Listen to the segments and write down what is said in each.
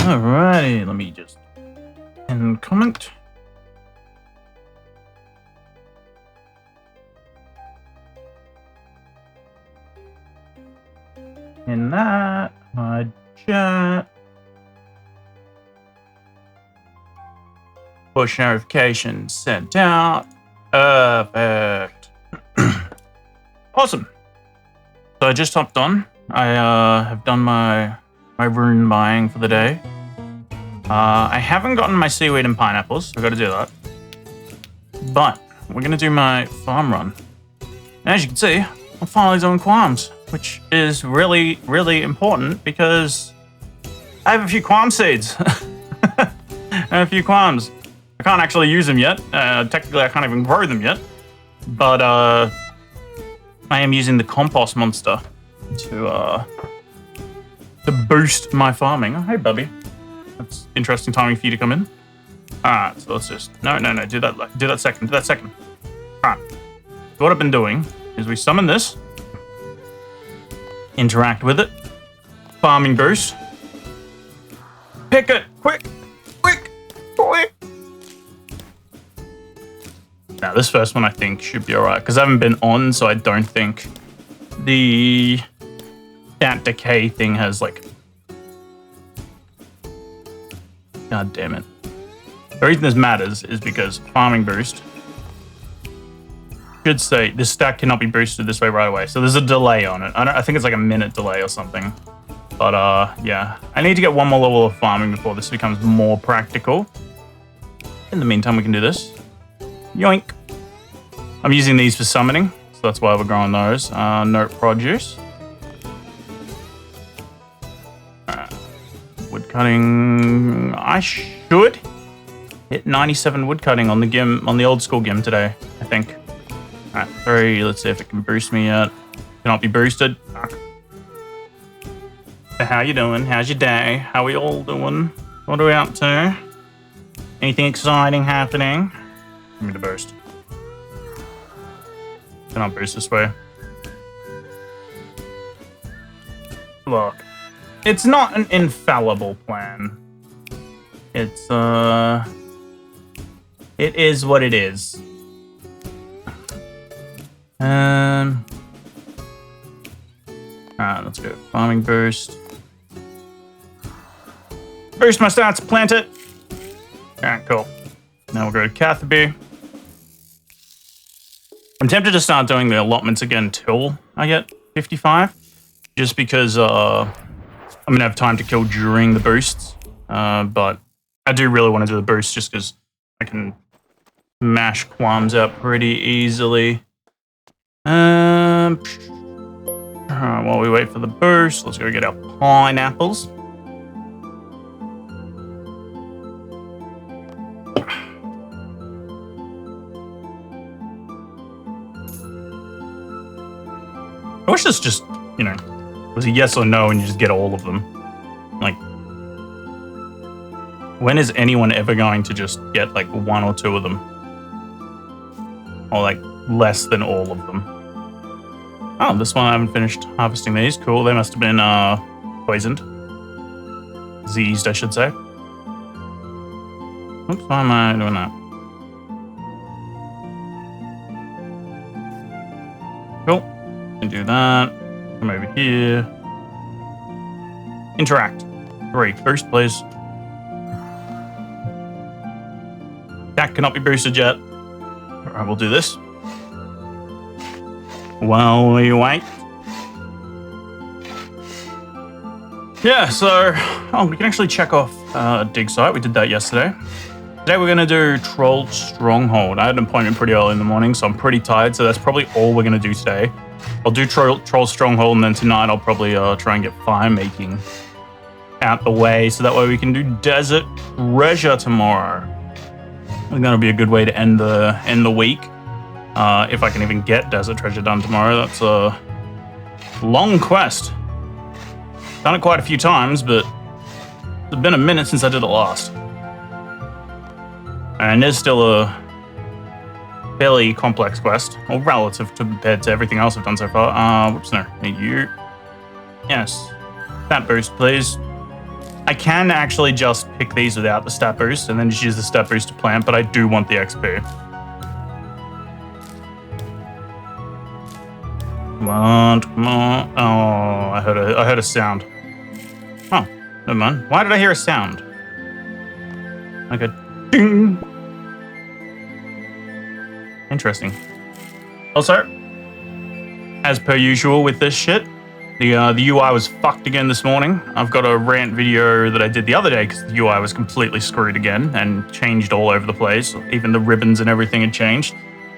Alrighty, let me just end comment. In that, my chat. Push notifications sent out. Perfect. Awesome. So I just hopped on. I have done my rune buying for the day. I haven't gotten my seaweed and pineapples, so I've got to do that. But we're going to do my farm run. And as you can see, I'm finally doing qualms, which is really, really important because I have a few qualm seeds. And a few qualms. I can't actually use them yet. Technically, I can't even grow them yet. But I am using the compost monster to boost my farming. Oh, hey, Bubby. That's interesting timing for you to come in. Alright, so let's just... No, do that second. Alright. So what I've been doing is we summon this. Interact with it. Farming boost. Pick it! Quick! Now, this first one I think should be alright, because I haven't been on, so I don't think that decay thing has, like... God damn it. The reason this matters is because farming boost should say this stack cannot be boosted this way right away. So there's a delay on it. I think it's like a minute delay or something. But yeah, I need to get one more level of farming before this becomes more practical. In the meantime, we can do this. Yoink. I'm using these for summoning, so that's why we're growing those. Note produce. Wood cutting. I should hit 97 wood cutting on the old school gym today, I think. Alright, 3. Let's see if it can boost me yet. Cannot be boosted. How you doing? How's your day? How we all doing? What are we up to? Anything exciting happening? Give me the boost. Cannot boost this way. Look. It's not an infallible plan. It's, it is what it is. Alright, let's go. Farming boost. Boost my stats, plant it. Alright, cool. Now we'll go to Catherby. I'm tempted to start doing the allotments again till I get 55. Just because, I'm gonna have time to kill during the boosts. But I do really want to do the boost just because I can mash qualms out pretty easily. While we wait for the boost, let's go get our pineapples. I wish this just, you know, was a yes or no and you just get all of them. Like, when is anyone ever going to just get like 1 or 2 of them? Or like less than all of them? Oh, this one I haven't finished harvesting these. Cool, they must have been poisoned. Diseased, I should say. Oops, why am I doing that? Cool. Can do that. Come over here. Interact. 3. Boost, please. That cannot be boosted yet. Alright, we'll do this. While we wait. Yeah, so... Oh, we can actually check off dig site. We did that yesterday. Today we're going to do Troll Stronghold. I had an appointment pretty early in the morning, so I'm pretty tired. So that's probably all we're going to do today. I'll do Troll Stronghold, and then tonight I'll probably try and get fire making out the way, so that way we can do Desert Treasure tomorrow. I think that'll be a good way to end the week. If I can even get Desert Treasure done tomorrow. That's a long quest. Done it quite a few times, but it's been a minute since I did it last. And there's still a fairly complex quest, or relative compared to everything else I've done so far. Whoops, no. Need you. Yes. That boost, please. I can actually just pick these without the stat boost and then just use the stat boost to plant, but I do want the XP. Come on, come on. Oh, I heard a sound. Oh, never mind. Why did I hear a sound? Like a ding. Interesting. Also, as per usual with this shit, the UI was fucked again this morning. I've got a rant video that I did the other day because the UI was completely screwed again and changed all over the place. Even the ribbons and everything had changed.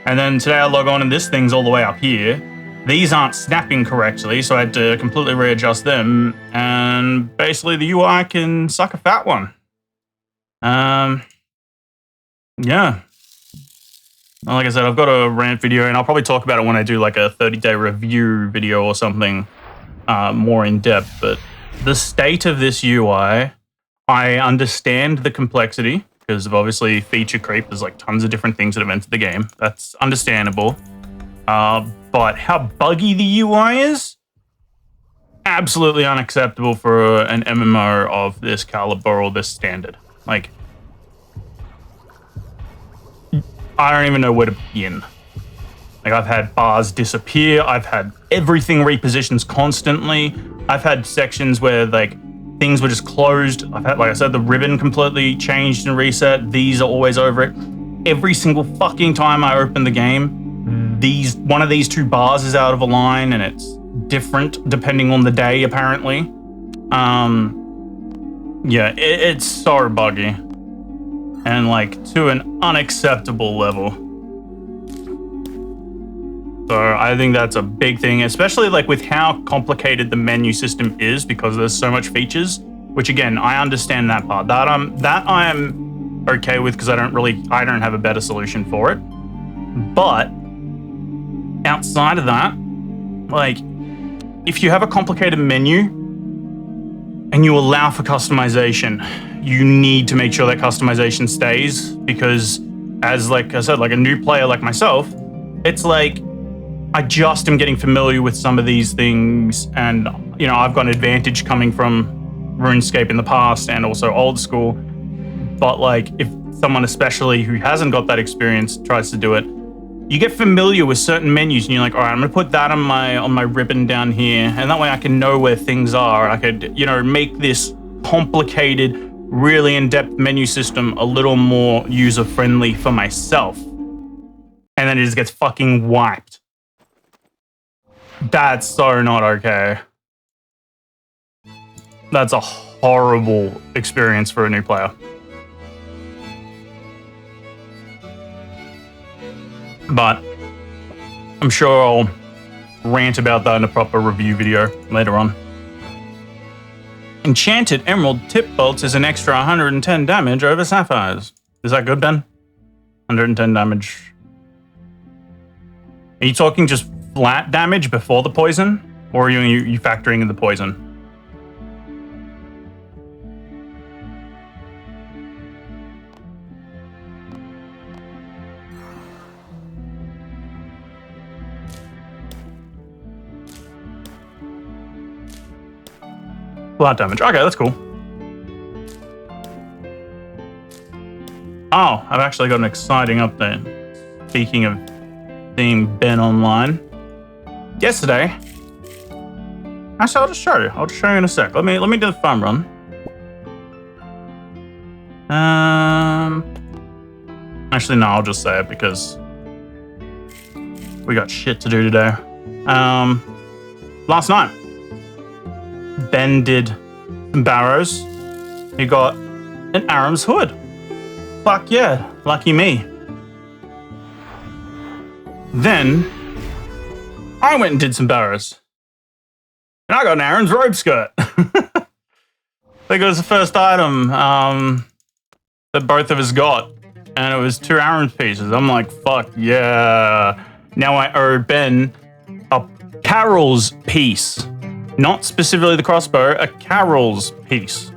And then today I log on and this thing's all the way up here. These aren't snapping correctly, so I had to completely readjust them. And basically the UI can suck a fat one. Yeah. Like I said, I've got a rant video, and I'll probably talk about it when I do like a 30-day review video or something more in depth. But the state of this UI, I understand the complexity because of obviously feature creep. There's like tons of different things that have entered the game. That's understandable. But how buggy the UI is, absolutely unacceptable for an MMO of this caliber or this standard. Like, I don't even know where to begin. Like, I've had bars disappear. I've had everything repositions constantly. I've had sections where, like, things were just closed. I've had, like I said, the ribbon completely changed and reset. These are always over it. Every single fucking time I open the game, one of these two bars is out of a line, and it's different depending on the day, apparently. Yeah, it's so buggy. And like to an unacceptable level. So I think that's a big thing, especially like with how complicated the menu system is because there's so much features, which again, I understand that part. That I'm okay with because I don't have a better solution for it. But outside of that, like if you have a complicated menu and you allow for customization, you need to make sure that customization stays because as like I said, like a new player like myself, it's like I just am getting familiar with some of these things and, you know, I've got an advantage coming from RuneScape in the past and also old school. But like if someone especially who hasn't got that experience tries to do it, you get familiar with certain menus and you're like, all right, I'm gonna put that on my ribbon down here. And that way I can know where things are. I could, you know, make this complicated, really in-depth menu system a little more user-friendly for myself. And then it just gets fucking wiped. That's so not okay. That's a horrible experience for a new player. But I'm sure I'll rant about that in a proper review video later on. Enchanted Emerald Tip Bolts is an extra 110 damage over Sapphires. Is that good, Ben? 110 damage. Are you talking just flat damage before the poison? Or are you factoring in the poison? Flat damage. Okay, that's cool. Oh, I've actually got an exciting update. Speaking of seeing Ben online. Yesterday, actually, I'll just show you. I'll just show you in a sec. Let me do the farm run. Actually, no, I'll just say it because we got shit to do today. Last night, Ben did some barrows. He got an Aram's hood. Fuck yeah, lucky me. Then I went and did some barrows. And I got an Aram's robe skirt. I think it was the first item that both of us got. And it was 2 Aram's pieces. I'm like, fuck yeah. Now I owe Ben a Carol's piece. Not specifically the crossbow, a Carol's piece.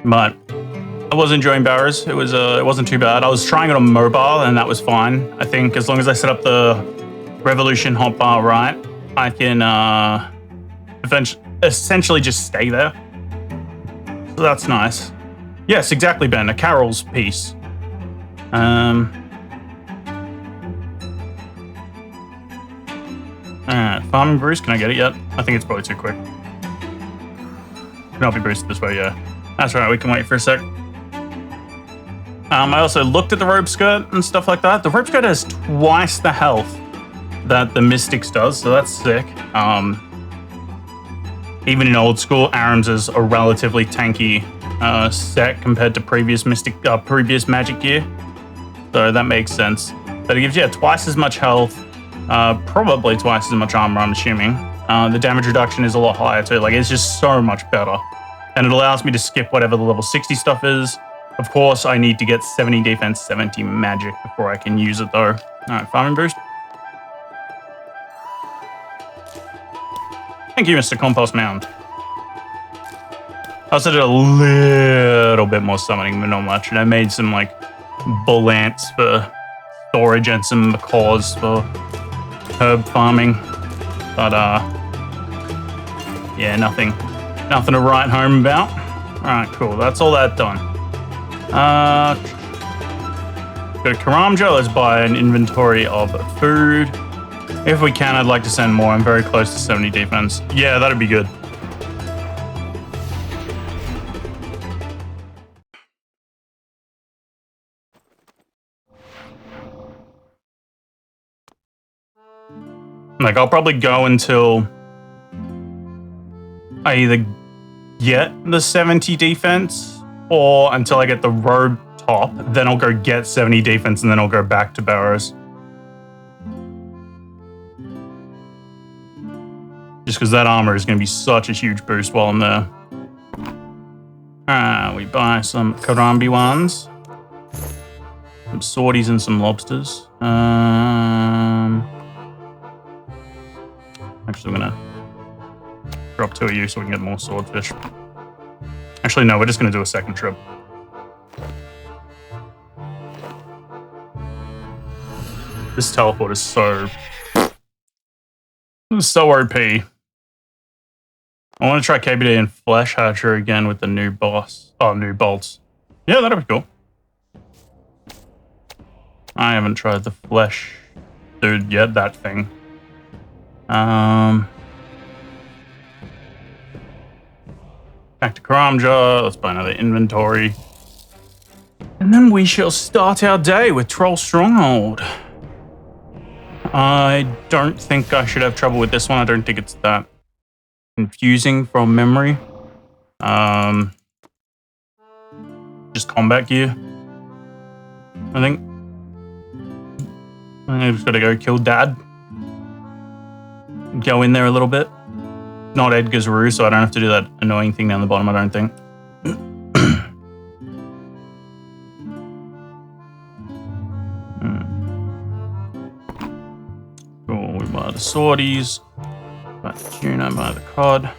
But I was enjoying barrows. It wasn't too bad. I was trying it on mobile and that was fine. I think as long as I set up the Revolution hotbar right, I can essentially just stay there. So that's nice. Yes, exactly, Ben. A Carol's piece. Farming Bruce, can I get it yet? I think it's probably too quick. Can I be boosted this way? Yeah. That's right, we can wait for a sec. I also looked at the rope skirt and stuff like that. The rope skirt has twice the health that the Mystics does, so that's sick. Even in old school, Aram's is a relatively tanky set compared to previous magic gear. So that makes sense. But it gives you twice as much health, probably twice as much armor, I'm assuming. The damage reduction is a lot higher too. Like, it's just so much better. And it allows me to skip whatever the level 60 stuff is. Of course, I need to get 70 defense, 70 magic before I can use it though. All right, farming boost. Thank you, Mr. Compost Mound. I also did a little bit more summoning, but not much. And I made some, like, bull ants for storage and some macaws for herb farming. But, yeah, nothing to write home about. All right, cool. That's all that done. Go to Karamja. Let's buy an inventory of food. If we can, I'd like to send more. I'm very close to 70 defense. Yeah, that'd be good. Like, I'll probably go until I either get the 70 defense or until I get the robe top. Then I'll go get 70 defense and then I'll go back to Barrows. Just because that armor is going to be such a huge boost while I'm there. We buy some Karambi ones. Some swordies and some lobsters. Actually, I'm going to drop 2 of you so we can get more swordfish. Actually, no, we're just going to do a second trip. This teleport is so OP. I want to try KBD and Flesh Hatcher again with the new boss. Oh, new bolts. Yeah, that'd be cool. I haven't tried the Flesh Dude yet, that thing. Back to Karamja. Let's buy another inventory. And then we shall start our day with Troll Stronghold. I don't think I should have trouble with this one. I don't think it's that confusing from memory. Just combat gear, I think. I just gotta go kill Dad. Go in there a little bit. Not Edgar's Roo, so I don't have to do that annoying thing down the bottom, I don't think. Cool, we buy the swordies. Buy the tuna, buy the cod.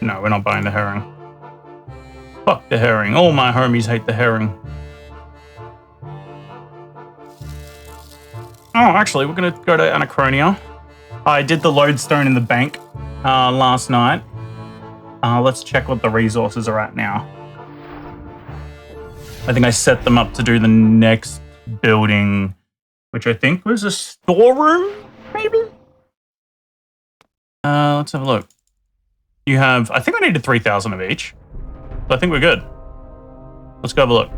No, we're not buying the herring. Fuck the herring. All my homies hate the herring. Oh, actually, we're going to go to Anachronia. I did the lodestone in the bank last night. Let's check what the resources are at now. I think I set them up to do the next building, which I think was a storeroom, maybe? Let's have a look. You have, I think I needed 3,000 of each. So I think we're good. Let's go have a look.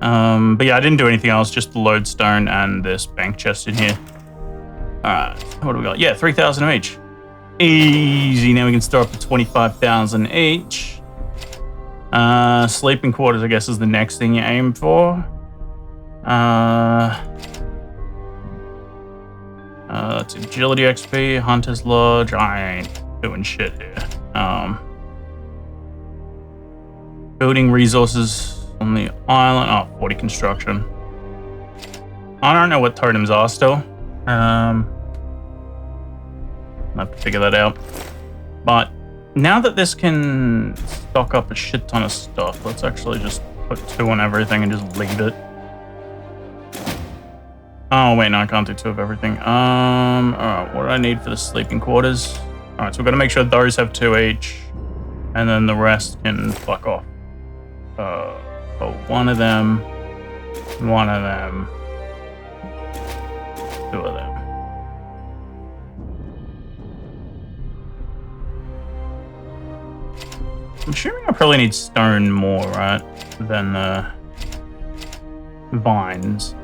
But yeah, I didn't do anything else, just the lodestone and this bank chest in here. Alright, what do we got? Yeah, 3,000 of each. Easy, now we can store up to 25,000 each. Sleeping quarters, I guess, is the next thing you aim for. That's agility XP, Hunter's Lodge. I ain't doing shit here. Building resources on the island. Oh, 40 construction. I don't know what totems are still. I'll have to figure that out. But now that this can stock up a shit ton of stuff, let's actually just put 2 on everything and just leave it. Oh, wait, no, I can't do 2 of everything. Alright, what do I need for the sleeping quarters? Alright, so we're gonna make sure those have 2 each, and then the rest can fuck off. So 1 of them, 1 of them, 2 of them. I'm assuming I probably need stone more, right, than vines.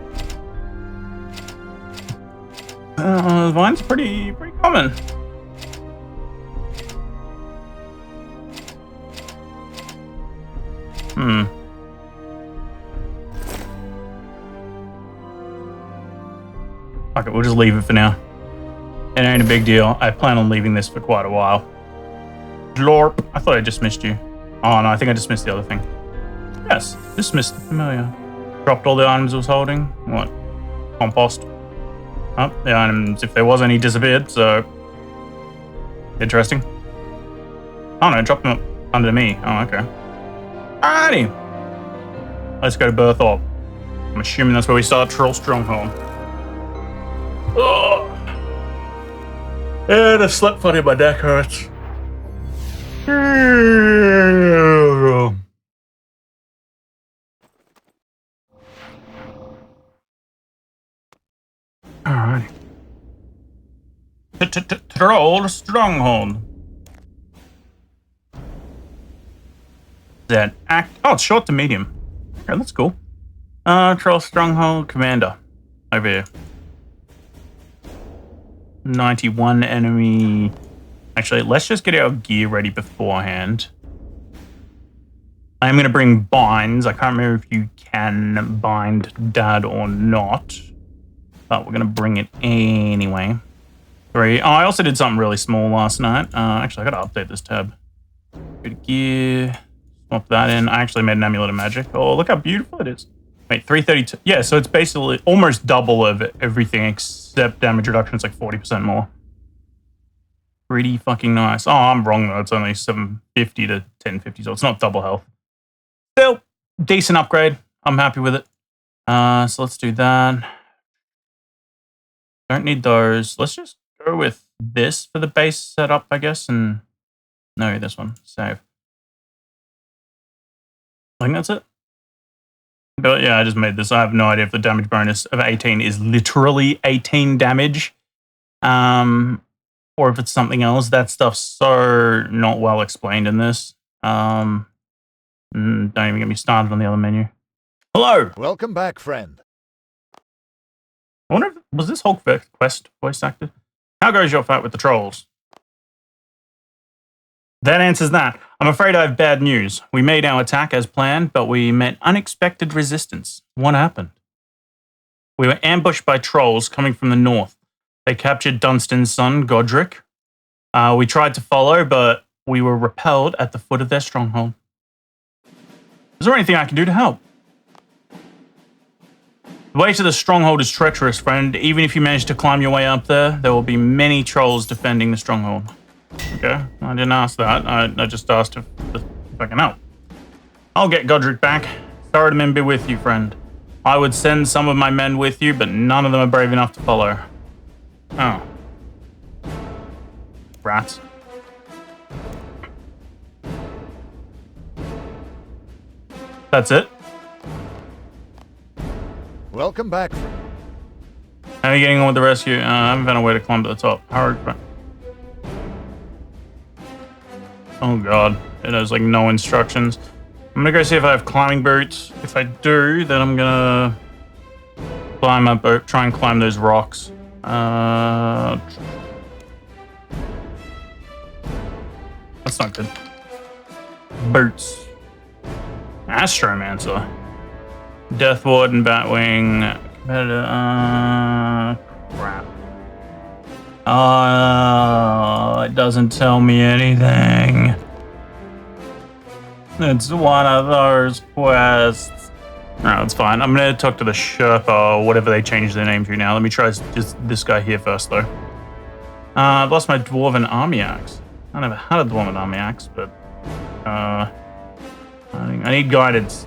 Vine's pretty common. Fuck it, we'll just leave it for now. It ain't a big deal. I plan on leaving this for quite a while. Glorp. I thought I dismissed you. Oh no, I think I dismissed the other thing. Yes, dismissed the familiar. Dropped all the items I was holding. What? Compost. Oh, the items, if there was any, disappeared, so... Interesting. Oh no, dropped them up under me. Oh, okay. Alrighty. Let's go to Berthorpe. I'm assuming that's where we start Troll Stronghold. Oh. And I slept funny, my neck hurts. Alright. Troll Stronghold. That act. Oh, it's short to medium. Okay, that's cool. Troll Stronghold Commander. Over here. 91 enemy. Actually, let's just get our gear ready beforehand. I'm going to bring binds. I can't remember if you can bind dad or not. But we're going to bring it anyway. 3. Oh, I also did something really small last night. Actually, I got to update this tab. Go to gear. Swap that in. I actually made an amulet of magic. Oh, look how beautiful it is. Wait, 332. Yeah, so it's basically almost double of everything except damage reduction. It's like 40% more. Pretty fucking nice. Oh, I'm wrong though. It's only 750 to 1050, so it's not double health. Still, decent upgrade. I'm happy with it. So let's do that. Don't need those. Let's just go with this for the base setup, I guess, and no, this one. Save. I think that's it. But yeah, I just made this. I have no idea if the damage bonus of 18 is literally 18 damage. Or if it's something else. That stuff's so not well explained in this. Don't even get me started on the other menu. Hello! Welcome back, friend. I wonder if, was this Hulk Quest voice acted? How goes your fight with the trolls? That answers that. I'm afraid I have bad news. We made our attack as planned, but we met unexpected resistance. What happened? We were ambushed by trolls coming from the north. They captured Dunstan's son, Godric. We tried to follow, but we were repelled at the foot of their stronghold. Is there anything I can do to help? The way to the stronghold is treacherous, friend. Even if you manage to climb your way up there, there will be many trolls defending the stronghold. Okay, I didn't ask that. I just asked if I can help. I'll get Godric back. Sorry to be with you, friend. I would send some of my men with you, but none of them are brave enough to follow. Oh. Rats. That's it? Welcome back. How are you getting on with the rescue? I haven't found a way to climb to the top. Hurry. Oh god, it has like no instructions. I'm gonna go see if I have climbing boots. If I do, then I'm gonna climb up, try and climb those rocks. That's not good. Boots. Astromancer. Death Ward and Batwing. Competitor. Crap. It doesn't tell me anything. It's one of those quests. No, it's fine. I'm gonna talk to the Sherpa or whatever they changed their name to now. Let me try just this guy here first, though. I've lost my Dwarven Army Axe. I never had a Dwarven Army Axe, but I need guidance.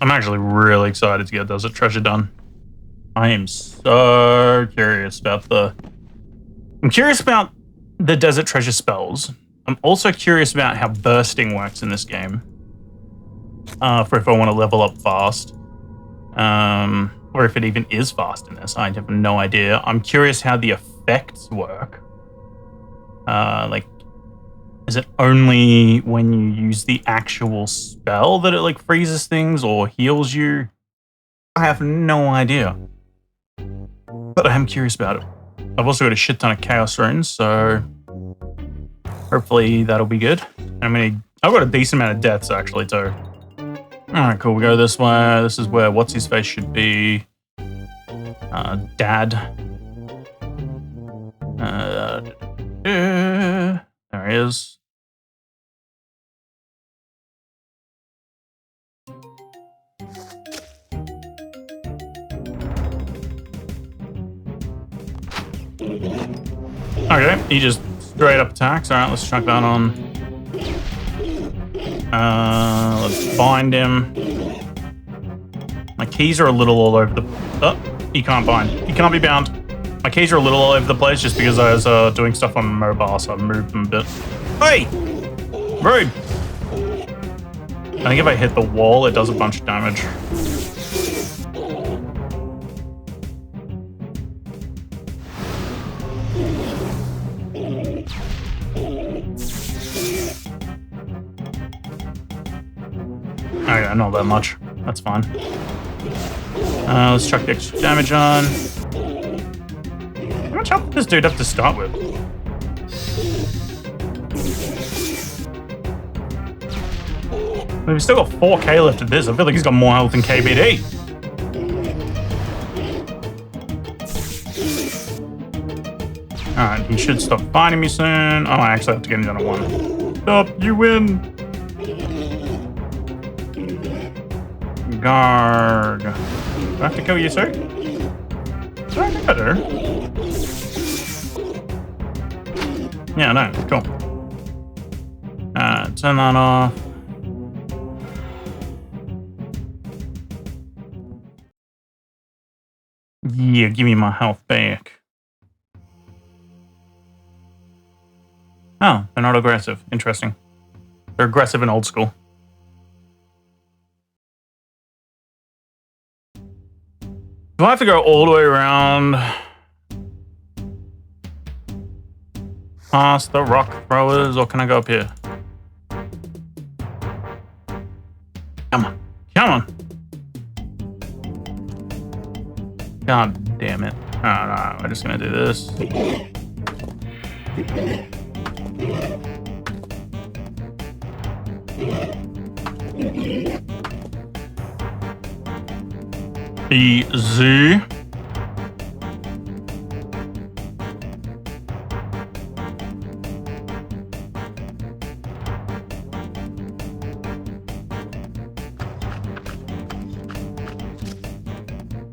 I'm actually really excited to get Desert Treasure done. I am so curious about the... I'm curious about the Desert Treasure spells. I'm also curious about how bursting works in this game. For if I want to level up fast. Or if it even is fast in this. I have no idea. I'm curious how the effects work. Like, is it only when you use the actual spell that it like freezes things or heals you? I have no idea. But I am curious about it. I've also got a shit ton of Chaos Runes, so hopefully that'll be good. I've got a decent amount of deaths actually too. Alright, cool. We go this way. This is where What's-His-Face should be. Dad. There he is. Okay, he just straight up attacks. Alright, let's chuck that on. Let's bind him. My keys are a little all over the... Oh, he can't bind. He can't be bound. My keys are a little all over the place just because I was doing stuff on mobile, so I moved them a bit. Hey! Rude! I think if I hit the wall, it does a bunch of damage. Okay, not that much. That's fine. Let's chuck the extra damage on. How much health does this dude have to start with? We've still got 4k left of this. I feel like he's got more health than KBD. Alright, he should stop finding me soon. Oh, I actually have to get him down to 1. Stop, you win! Garg. Do I have to kill you, sir? I think I do. Yeah, no, cool. Turn that off. Yeah, give me my health back. Oh, they're not aggressive. Interesting. They're aggressive in old school. Do I have to go all the way around past the rock throwers, or can I go up here? Come on. Come on. God damn it. Oh, no, I'm just gonna do this. Easy.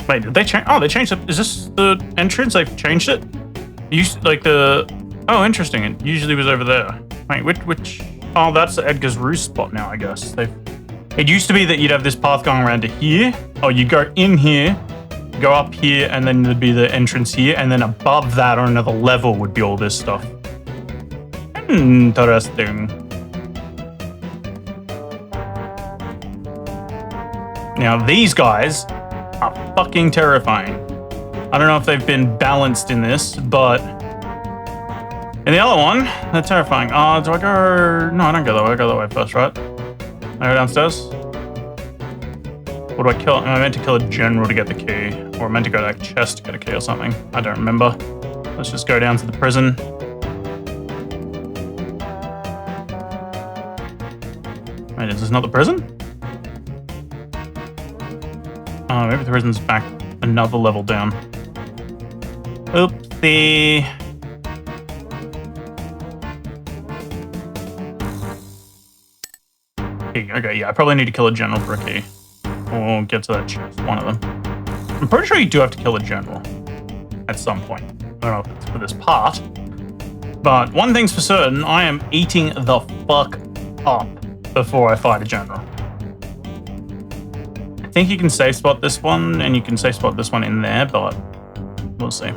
Wait, did they change? Oh, they changed it. Is this the entrance? They've changed it? Used like the... Oh, interesting. It usually was over there. Wait, which... Oh, that's Edgar's roost spot now, I guess. It used to be that you'd have this path going around to here. Oh, you go in here, go up here, and then there'd be the entrance here, and then above that on another level would be all this stuff. Interesting. Now, these guys are fucking terrifying. I don't know if they've been balanced in this, but in the other one, they're terrifying. Do I go... No, I don't go that way. I go that way first, right? I go downstairs. What do I kill? Am I meant to kill a general to get the key? Or am I meant to go to that chest to get a key or something? I don't remember. Let's just go down to the prison. Wait, is this not the prison? Oh, maybe the prison's back another level down. Oopsie. Okay, yeah, I probably need to kill a general for a key. Or get to that chest, one of them. I'm pretty sure you do have to kill a general at some point. I don't know if it's for this part. But one thing's for certain, I am eating the fuck up before I fight a general. think you can safe spot this one, and you can safe spot this one in there, but we'll see.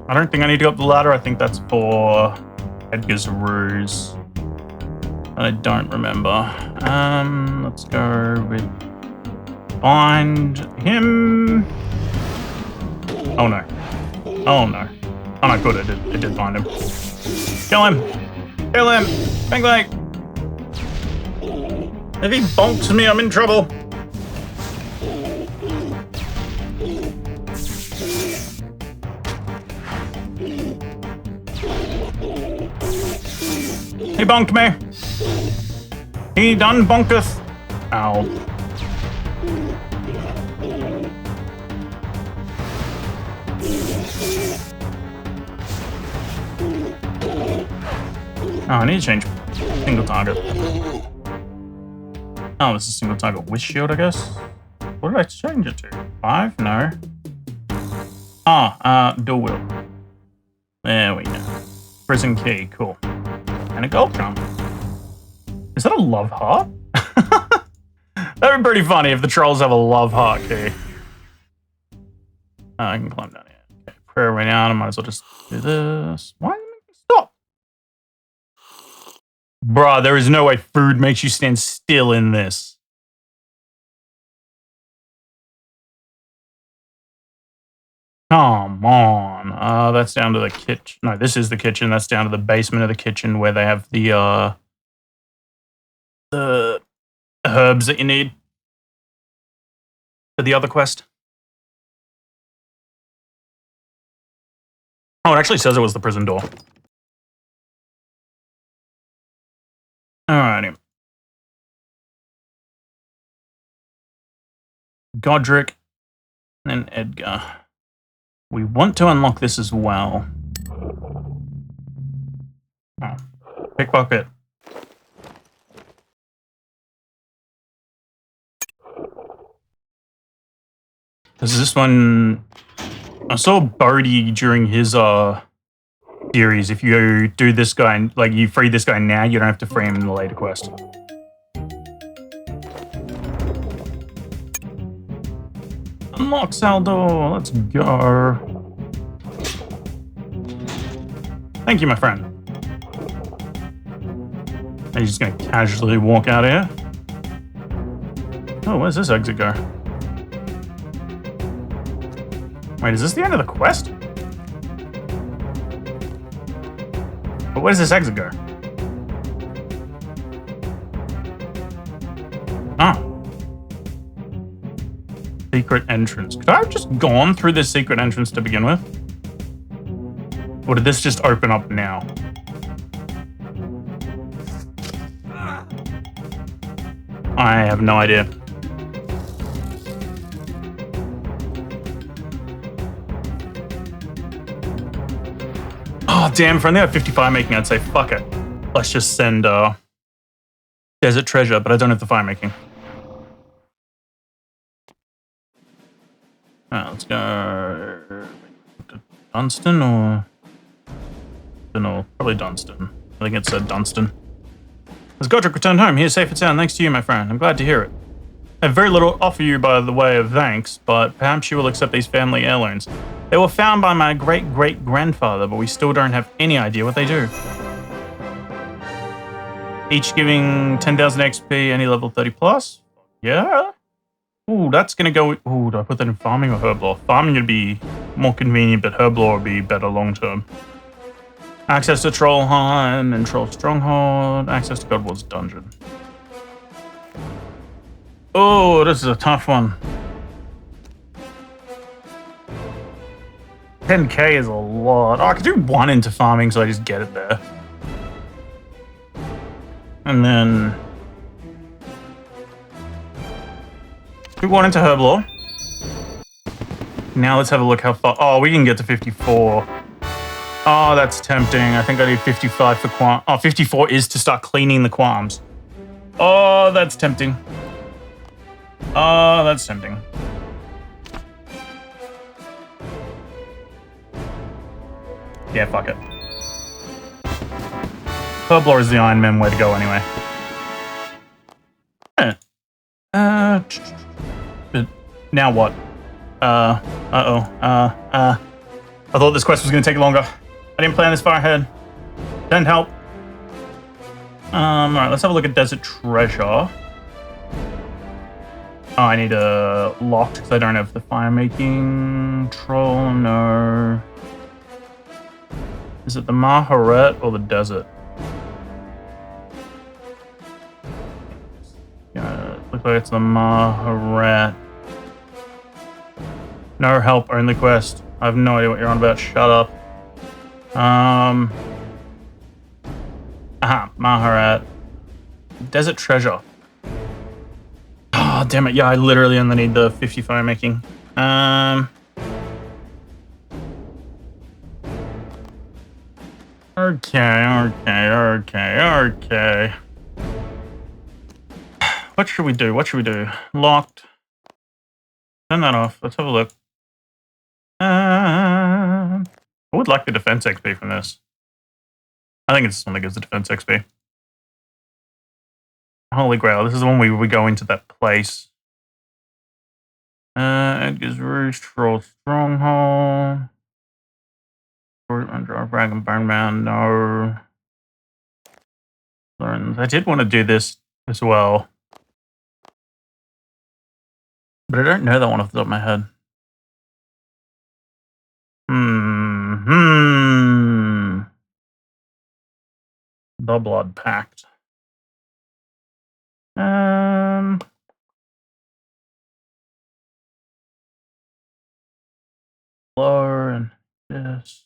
I don't think I need to go up the ladder. I think that's for Edgar's ruse. I don't remember. Let's go with find him. Oh no. Oh no. Oh no, good, it did find him. Kill him! Kill him! Bang leg! If he bonks me, I'm in trouble. He bonked me. He done bonketh. Ow. Oh, I need to change single target. Oh, this is single target with shield, I guess. What did I change it to? 5? No. Dual wheel. There we go. Prison key, cool. And a gold drum. Is that a love heart? That would be pretty funny if the trolls have a love heart key. Oh, I can climb down here. Okay, prayer way down. I might as well just do this. Why did it make me stop? Bruh, there is no way food makes you stand still in this. Come on. That's down to the kitchen. No, this is the kitchen. That's down to the basement of the kitchen where they have the herbs that you need for the other quest. Oh, it actually says it was the prison door. Alrighty. Godric and Edgar. We want to unlock this as well. Oh. Pickpocket. Because this one... I saw Bodhi during his series. If you do this guy, like you free this guy now, you don't have to free him in the later quest. Unlock cell door. Let's go. Thank you, my friend. Are you just gonna casually walk out of here? Oh, where's this exit go? Wait, is this the end of the quest? But where does this exit go? Oh. Secret entrance. Could I have just gone through this secret entrance to begin with? Or did this just open up now? I have no idea. Oh, damn, if I only had 55 making, I'd say, fuck it. Let's just send Desert Treasure, but I don't have the fire making. Let's go to Dunstan or... I don't know, probably Dunstan. I think it's Dunstan. Has Godric returned home? He is safe and sound, thanks to you, my friend. I'm glad to hear it. I have very little to offer you by the way of thanks, but perhaps you will accept these family heirlooms. They were found by my great-great-grandfather, but we still don't have any idea what they do. Each giving 10,000 XP, any level 30 plus? Yeah? Ooh, that's gonna go... Ooh, do I put that in farming or herblore? Farming would be more convenient, but herblore would be better long-term. Access to Trollheim and Troll Stronghold. Access to Godward's Dungeon. Oh, this is a tough one. 10k is a lot. Oh, I could do one into farming, so I just get it there. And then... do one into herblore. Now let's have a look how far... Oh, we can get to 54. Oh, that's tempting. I think I need 55 for qualms. Oh, 54 is to start cleaning the qualms. Oh, that's tempting. Oh, that's tempting. Yeah, fuck it. Herblore is the Iron Man way to go anyway. Yeah, But now what? I thought this quest was going to take longer. I didn't plan this far ahead. Didn't help. Alright, let's have a look at Desert Treasure. Oh, I need a lock because I don't have the fire making troll. No. Is it the Maharet or the desert? Yeah, it looks like it's the Maharet. No help, only quest. I have no idea what you're on about. Shut up. Maharet. Desert Treasure. Oh, damn it. Yeah, I literally only need the 50 fire making. Okay. What should we do? Locked. Turn that off. Let's have a look. I would like the defense XP from this. I think it's this one that gives the defense XP. Holy Grail. This is the one where we go into that place. Edgar's Roost, Troll Stronghold. Drag and Burn Man, no. I did want to do this as well. But I don't know that one off the top of my head. The Blood Pact. Lower and this.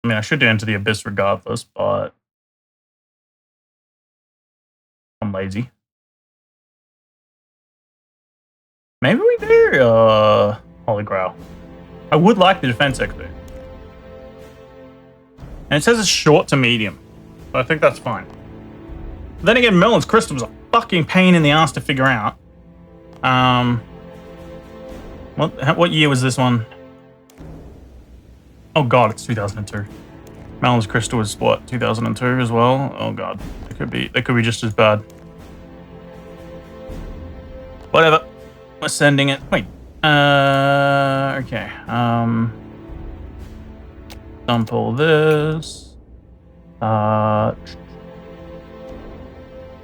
I mean, I should do Into the Abyss regardless, but I'm lazy. Maybe we do Holy Grail. I would like the defense XP. And it says it's short to medium. So I think that's fine. But then again, Merlin's Crystal was a fucking pain in the ass to figure out. What year was this one? Oh god, it's 2002. Merlin's Crystal was what, 2002 as well? Oh god, it could be just as bad. Whatever. We're sending it. Wait. Okay. Dump all this.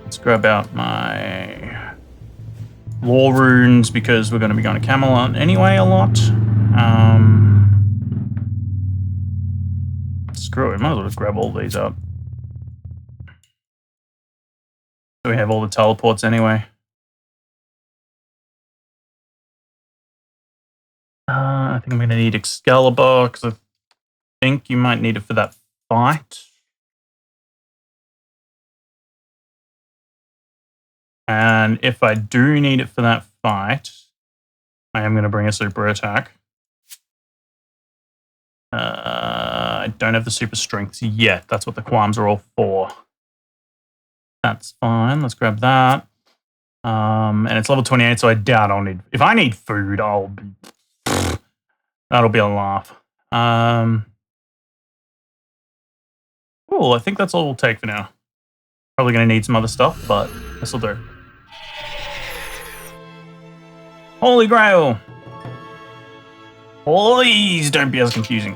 Let's grab out my lore runes because we're going to be going to Camelot anyway a lot. Screw it. Might as well just grab all these up. So we have all the teleports anyway. I think I'm going to need Excalibur because I think you might need it for that fight. And if I do need it for that fight, I am going to bring a super attack. I don't have the super strengths yet. That's what the qualms are all for. That's fine. Let's grab that. And it's level 28, so I doubt I'll need... If I need food, I'll be... That'll be a laugh. Cool, I think that's all we'll take for now. Probably going to need some other stuff, but this will do. Holy Grail! Please don't be as confusing.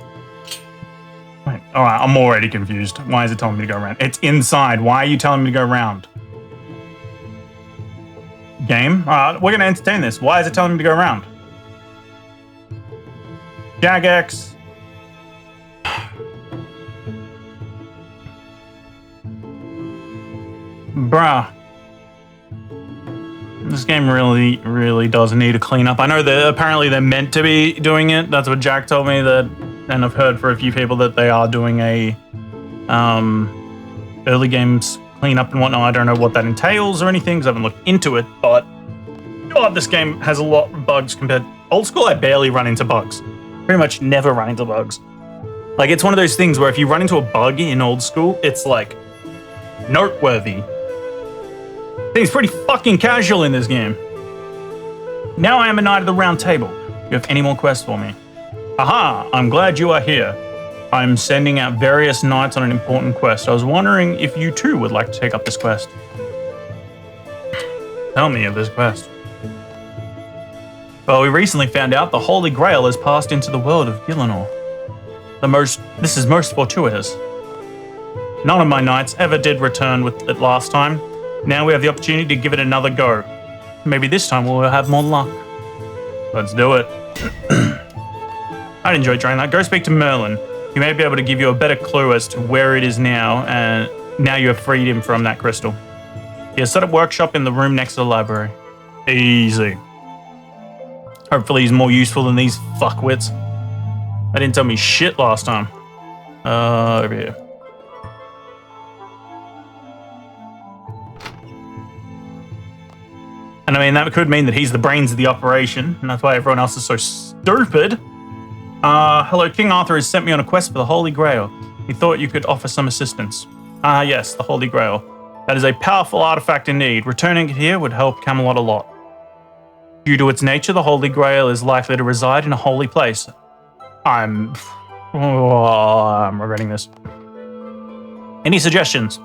Wait, alright, I'm already confused. Why is it telling me to go around? It's inside. Why are you telling me to go around? Game? Alright, we're going to entertain this. Why is it telling me to go around? Jagex. Bruh. This game really does need a cleanup. I know that apparently they're meant to be doing it. That's what Jack told me, that, and I've heard for a few people that they are doing a early games cleanup and whatnot. I don't know what that entails or anything because I haven't looked into it, but God, this game has a lot of bugs compared. Old school, I barely run into bugs. Pretty much never run into bugs. Like, it's one of those things where if you run into a bug in old school, it's like noteworthy. I think it's pretty fucking casual in this game. Now I am a knight of the round table. Do you have any more quests for me? Aha, I'm glad you are here. I'm sending out various knights on an important quest. I was wondering if you too would like to take up this quest. Tell me of this quest. Well, we recently found out the Holy Grail has passed into the world of Gillinor. This is most fortuitous. None of my knights ever did return with it last time. Now we have the opportunity to give it another go. Maybe this time we'll have more luck. Let's do it. I'd enjoy trying that. Go speak to Merlin. He may be able to give you a better clue as to where it is now, and now you have freed him from that crystal. He has set up workshop in the room next to the library. Easy. Hopefully he's more useful than these fuckwits. They didn't tell me shit last time. Over here. And I mean, that could mean that he's the brains of the operation, and that's why everyone else is so stupid. Hello, King Arthur has sent me on a quest for the Holy Grail. He thought you could offer some assistance. Yes, the Holy Grail. That is a powerful artifact indeed. Returning it here would help Camelot a lot. Due to its nature, the Holy Grail is likely to reside in a holy place. I'm regretting this. Any suggestions?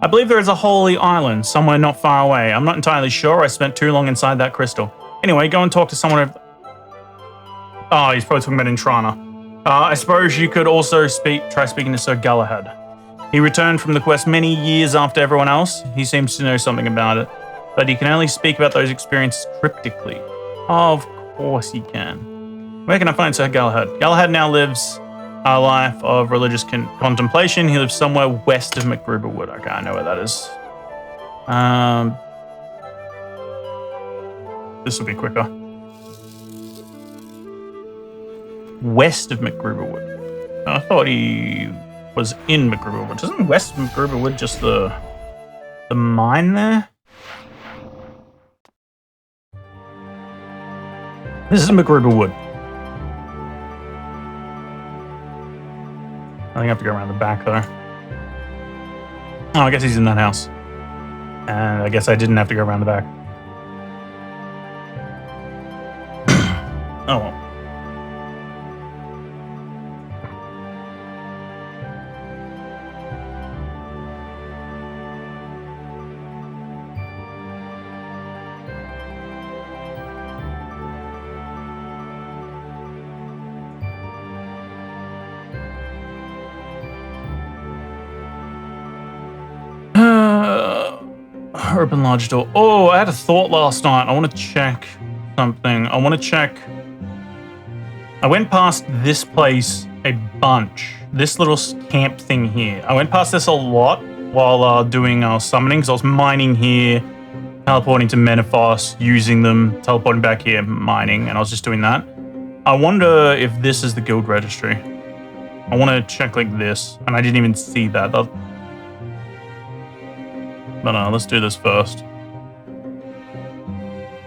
I believe there is a holy island somewhere not far away. I'm not entirely sure. I spent too long inside that crystal. Anyway, go and talk to someone. Oh, he's probably talking about Intrana. I suppose you could also try speaking to Sir Galahad. He returned from the quest many years after everyone else. He seems to know something about it, but he can only speak about those experiences cryptically. Of course he can. Where can I find Sir Galahad? Galahad now lives a life of religious contemplation. He lives somewhere west of McGruberwood. Okay, I know where that is. This will be quicker. West of McGruberwood. I thought he was in McGruberwood. Isn't west of McGruberwood just the mine there? This is McGruberwood. I think I have to go around the back though. Oh, I guess he's in that house. And I guess I didn't have to go around the back. Oh well. Urban Lodge door. Oh, I had a thought last night. I want to check something. I went past this place a bunch. This little camp thing here. I went past this a lot while doing summoning, because I was mining here, teleporting to Menethos, using them, teleporting back here, mining, and I was just doing that. I wonder if this is the guild registry. I want to check like this, and I didn't even see that. But no, let's do this first.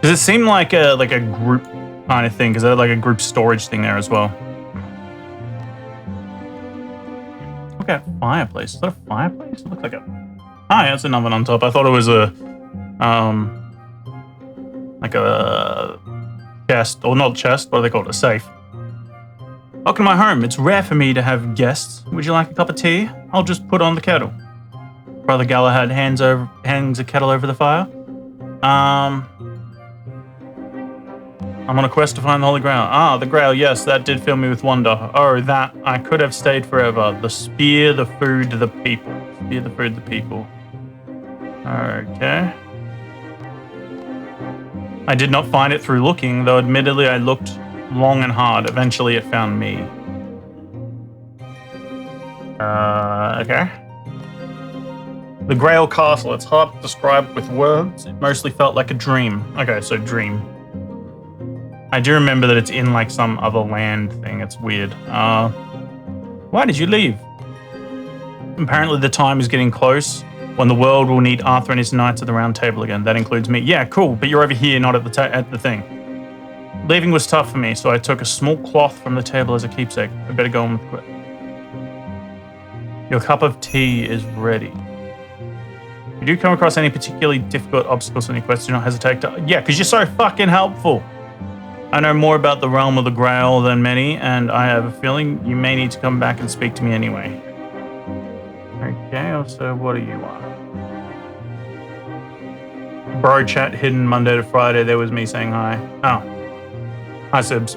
Does it seem like a group kind of thing? Because they had like a group storage thing there as well. Look at fireplace. Is that a fireplace? It looks like a. Ah, yeah, it's an oven on top. I thought it was a like a chest, or not chest. What do they call it? A safe. Welcome to my home. It's rare for me to have guests. Would you like a cup of tea? I'll just put on the kettle. Brother Galahad hangs a kettle over the fire. I'm on a quest to find the Holy Grail. Ah, the Grail, yes, that did fill me with wonder. Oh, that, I could have stayed forever. The spear, the food, the people. Spear, the food, the people. Okay. I did not find it through looking, though admittedly I looked long and hard. Eventually it found me. Okay. The Grail Castle. It's hard to describe with words. It mostly felt like a dream. Okay, so dream. I do remember that it's in like some other land thing. It's weird. Why did you leave? Apparently the time is getting close when the world will need Arthur and his knights at the round table again. That includes me. Yeah, cool, but you're over here, not at the thing. Leaving was tough for me, so I took a small cloth from the table as a keepsake. I better go on with it. Your cup of tea is ready. If you do come across any particularly difficult obstacles on your quest, do not hesitate to... Yeah, because you're so fucking helpful. I know more about the realm of the Grail than many, and I have a feeling you may need to come back and speak to me anyway. Okay, so what do you want? Bro chat hidden Monday to Friday. There was me saying hi. Oh. Hi, Sibs.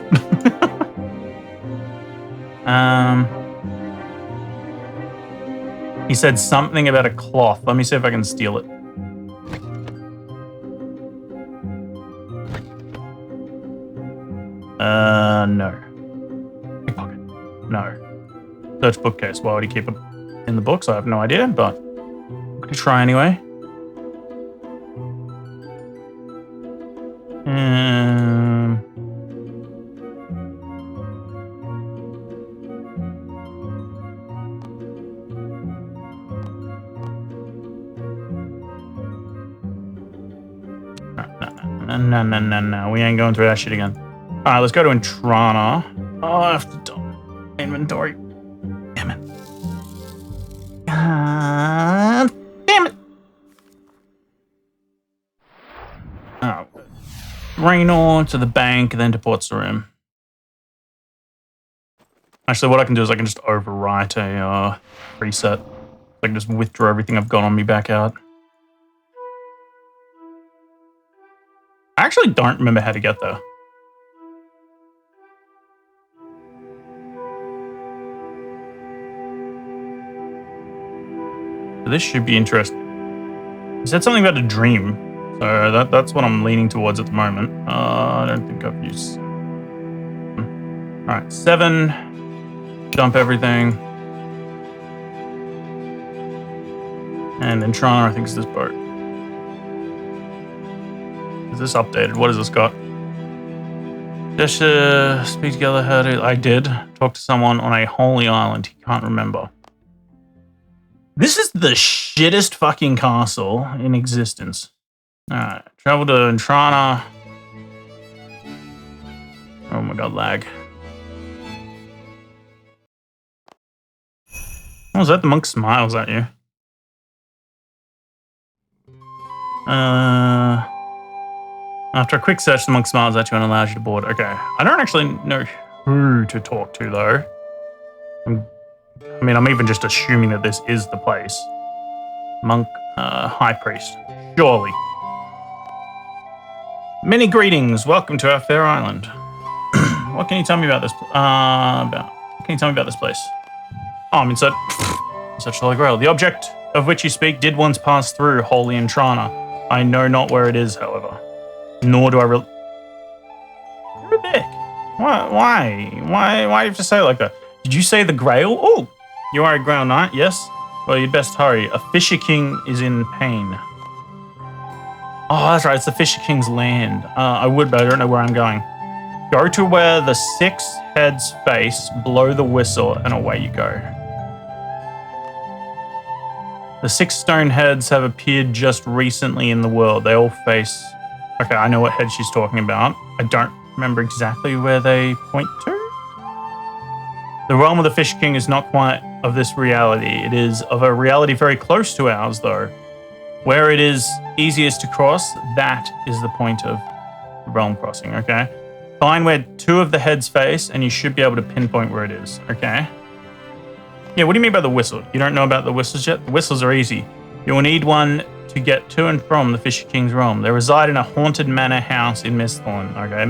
He said something about a cloth. Let me see if I can steal it. No. Pickpocket. No. Search bookcase. Why would he keep it in the books? I have no idea, but I'm going to try anyway. No. We ain't going through that shit again. All right, let's go to Intrana. Oh, I have to do inventory. Damn it. Damn it. Oh. Raynor to the bank, then to Port Sarim. Actually, what I can do is I can just overwrite a preset. I can just withdraw everything I've got on me back out. I actually don't remember how to get there. This should be interesting. He said something about a dream, so that's what I'm leaning towards at the moment. I don't think I've used... Alright, 7. Dump everything. And then Toronto, I think, is this boat. Is this updated? What has this got? Just speak together. I did talk to someone on a holy island. He can't remember. This is the shittest fucking castle in existence. Alright, travel to Intrana. Oh my god, lag. Oh, is that the monk smiles at you? After a quick search, the monk smiles at you and allows you to board. Okay, I don't actually know who to talk to, though. I'm even just assuming that this is the place. Monk, high priest. Surely. Many greetings. Welcome to our fair island. What can you tell me about this? What can you tell me about this place? Oh, I'm inside. Such Holy Grail. The object of which you speak did once pass through Holy Intrana. I know not where it is, however. Nor do I really... Rick, why do you have to say it like that? Did you say the Grail? Oh, you are a Grail Knight, yes? Well, you'd best hurry. A Fisher King is in pain. Oh, that's right. It's the Fisher King's land. I would, but I don't know where I'm going. Go to where the 6 heads face, blow the whistle, and away you go. The 6 stone heads have appeared just recently in the world. They all face... Okay, I know what head she's talking about. I don't remember exactly where they point to. The realm of the Fish King is not quite of this reality. It is of a reality very close to ours, though. Where it is easiest to cross, that is the point of realm crossing, okay? Find where 2 of the heads face, and you should be able to pinpoint where it is, okay? Yeah, what do you mean by the whistle? You don't know about the whistles yet? The whistles are easy. You will need one to get to and from the Fisher King's realm. They reside in a haunted manor house in Misthalin, okay?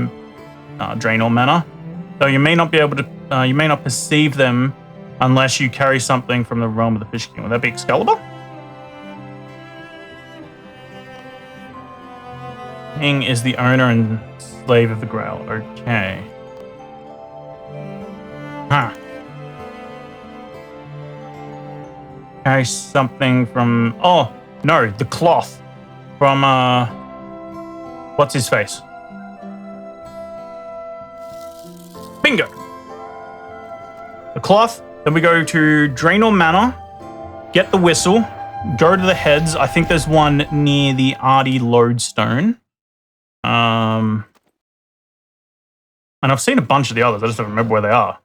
Draenor Manor. Though you may not be able to, you may not perceive them unless you carry something from the realm of the Fisher King. Would that be Excalibur? King is the owner and slave of the Grail. Okay. Huh. Carry something from... Oh, no, the cloth from, what's his face? Bingo. The cloth. Then we go to Draenor Manor, get the whistle, go to the heads. I think there's one near the Ardy Lodestone. And I've seen a bunch of the others. I just don't remember where they are.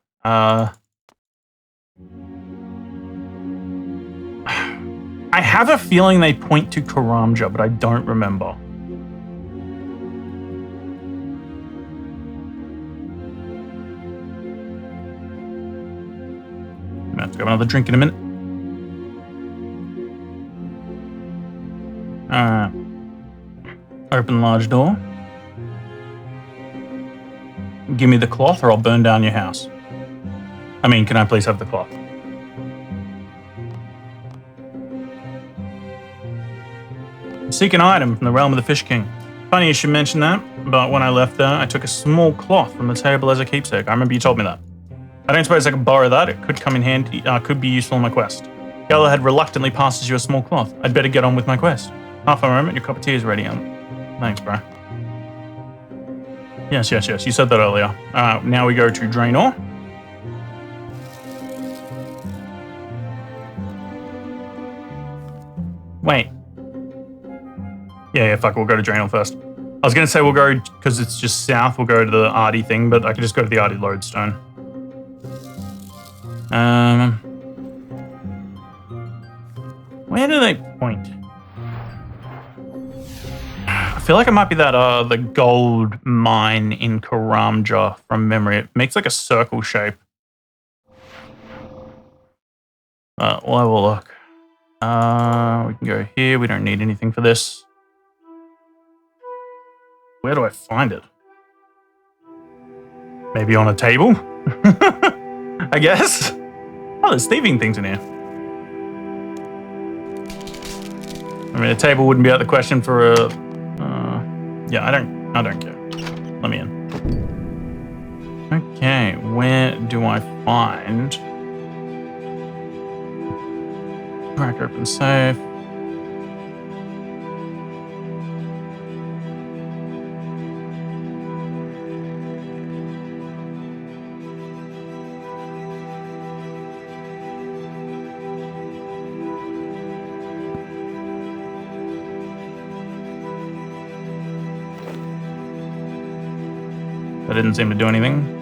I have a feeling they point to Karamja, but I don't remember. I'm gonna have to grab another drink in a minute. Open large door. Give me the cloth or I'll burn down your house. I mean, can I please have the cloth? Seek an item from the realm of the Fish King. Funny you should mention that, but when I left there, I took a small cloth from the table as a keepsake. I remember you told me that. I don't suppose I could borrow that. It could come in handy, could be useful in my quest. Galahad reluctantly passes you a small cloth. I'd better get on with my quest. Half a moment, your cup of tea is ready. Thanks, bro. Yes. You said that earlier. Now we go to Draenor. Wait. Yeah, fuck, we'll go to Draenor first. I was going to say we'll go, because it's just south, we'll go to the Arty thing, but I could just go to the Arty Lodestone. Where do they point? I feel like it might be that, the gold mine in Karamja from memory. It makes like a circle shape. We'll have a look. We can go here. We don't need anything for this. Where do I find it? Maybe on a table? I guess. Oh, there's thieving things in here. I mean, a table wouldn't be out of the question for a... yeah, I don't care. Let me in. Okay, where do I find... Crack open safe. That didn't seem to do anything.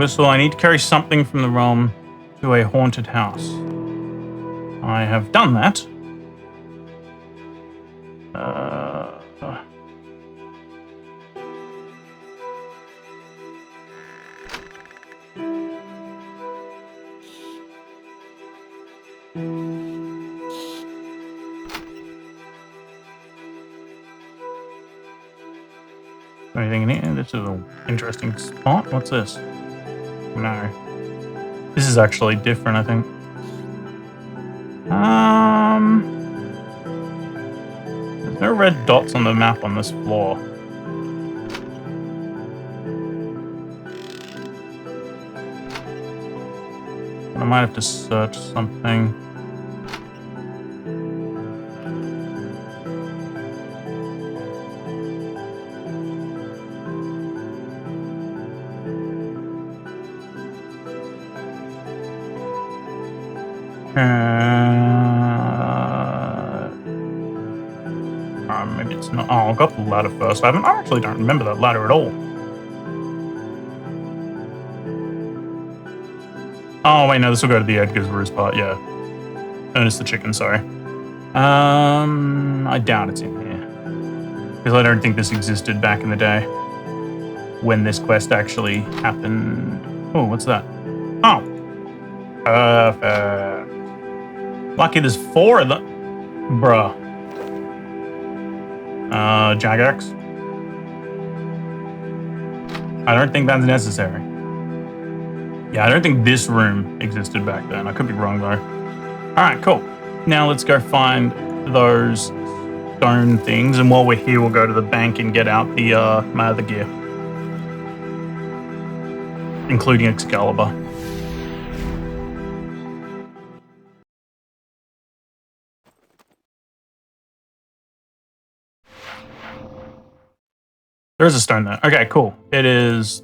So I need to carry something from the realm to a haunted house. I have done that. Anything in here? This is an interesting spot. What's this? No. This is actually different, I think. There's no red dots on the map on this floor. I might have to search something. Maybe it's not. Oh, I'll go up the ladder first. I actually don't remember that ladder at all. Oh, wait, no, this will go to the Edgar's Roost part, yeah. Ernest the chicken, sorry. I doubt it's in here. Because I don't think this existed back in the day. When this quest actually happened. Oh, what's that? Oh. Perfect. Lucky there's 4 of them. Bruh. Jagex. I don't think that's necessary. Yeah, I don't think this room existed back then. I could be wrong though. Alright, cool. Now let's go find those stone things, and while we're here we'll go to the bank and get out the my other gear. Including Excalibur. There is a stone there. Okay, cool. It is,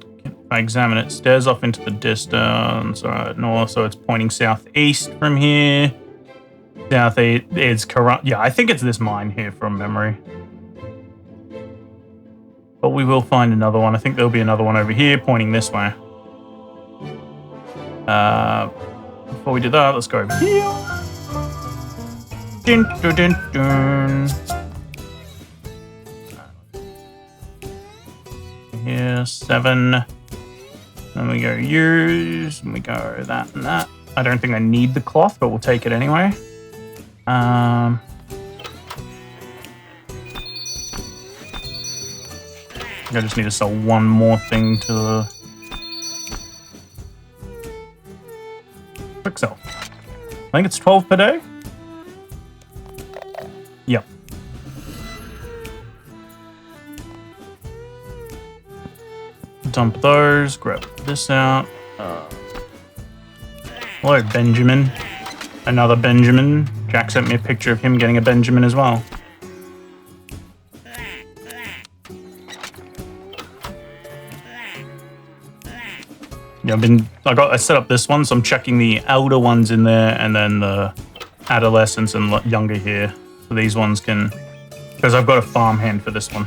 I examine it, stares off into the distance, north, so it's pointing southeast from here. Southeast, it's corrupt. Yeah, I think it's this mine here from memory. But we will find another one. I think there'll be another one over here pointing this way. Before we do that, let's go over here. Dun, dun, dun, dun. Here, 7. Then we go use, and we go that and that. I don't think I need the cloth, but we'll take it anyway. I just need to sell one more thing to the quick sell. I think it's 12 per day. Yep. Dump those, grab this out. Hello, Benjamin. Another Benjamin. Jack sent me a picture of him getting a Benjamin as well. Yeah, I set up this one, so I'm checking the elder ones in there, and then the adolescents and younger here. So these ones can, because I've got a farmhand for this one.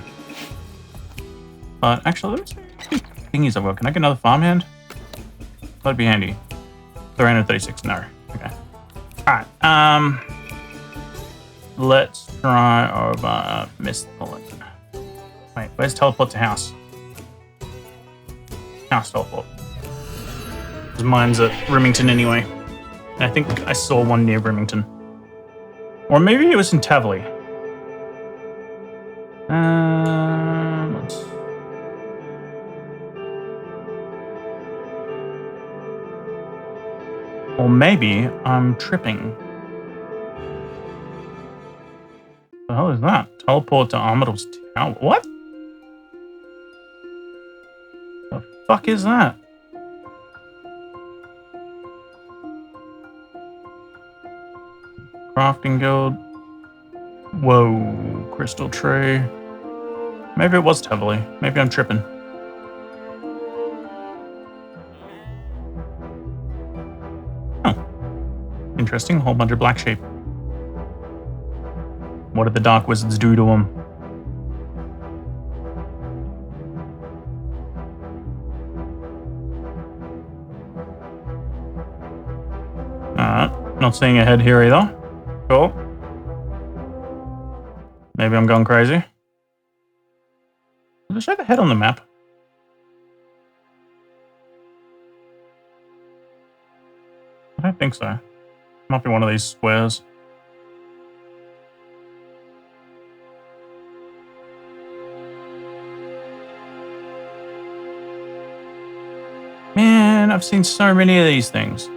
But actually, let me see what thingies I've got. Can I get another farmhand? That'd be handy. 336, no. Okay. Alright, let's try over Miss Bullet. Wait, where's teleport to house? House teleport. Because mine's at Rimington anyway. And I think I saw one near Rimington. Or maybe it was in Tavley. Let's... Or maybe I'm tripping. What the hell is that? Teleport to Armidel's Tower. What? The fuck is that? Crafting guild. Whoa, crystal tree. Maybe it was Tavley. Maybe I'm tripping. Interesting, a whole bunch of black sheep. What did the Dark Wizards do to them? Alright, not seeing a head here either. Cool. Maybe I'm going crazy. Does it show the head on the map? I don't think so. Might be one of these squares. Man, I've seen so many of these things.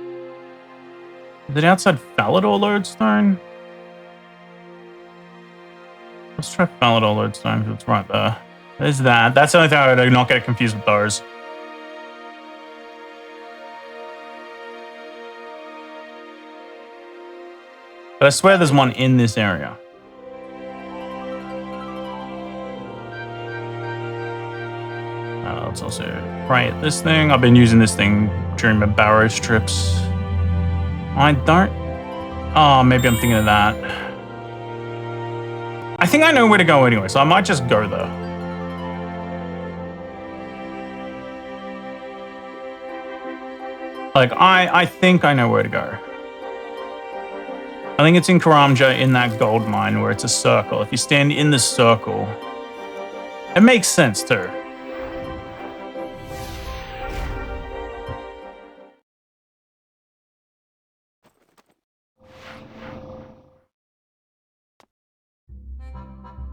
Is it outside Falador Lodestone? Let's try Falador Lodestone because it's right there. There's that. That's the only thing I do not get confused with those. But I swear there's one in this area. Let's also try this thing. I've been using this thing during my barrow strips. I don't... Oh, maybe I'm thinking of that. I think I know where to go anyway, so I might just go there. Like, I think I know where to go. I think it's in Karamja in that gold mine where it's a circle. If you stand in the circle, it makes sense too.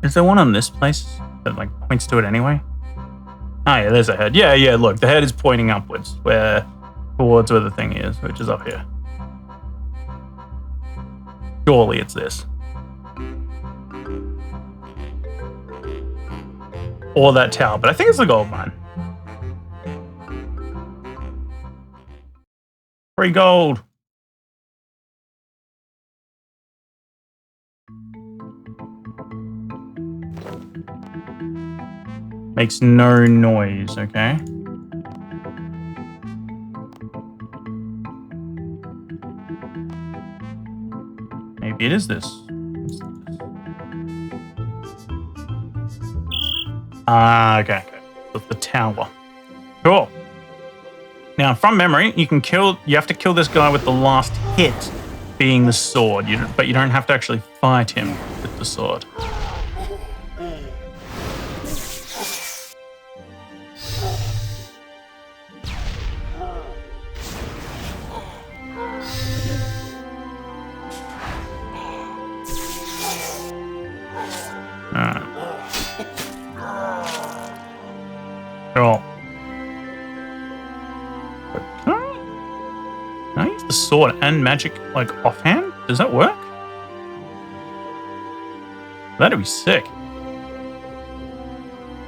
Is there one on this place that like points to it anyway? Oh yeah, there's a head. Yeah, look, the head is pointing upwards towards where the thing is, which is up here. Surely it's this. Or that tower, but I think it's the gold mine. Free gold. Makes no noise, okay? Maybe it is this. Ah, okay. That's the tower. Cool. Now, from memory, you have to kill this guy with the last hit being the sword, but you don't have to actually fight him with the sword. I use the sword and magic, like, offhand? Does that work? That'd be sick.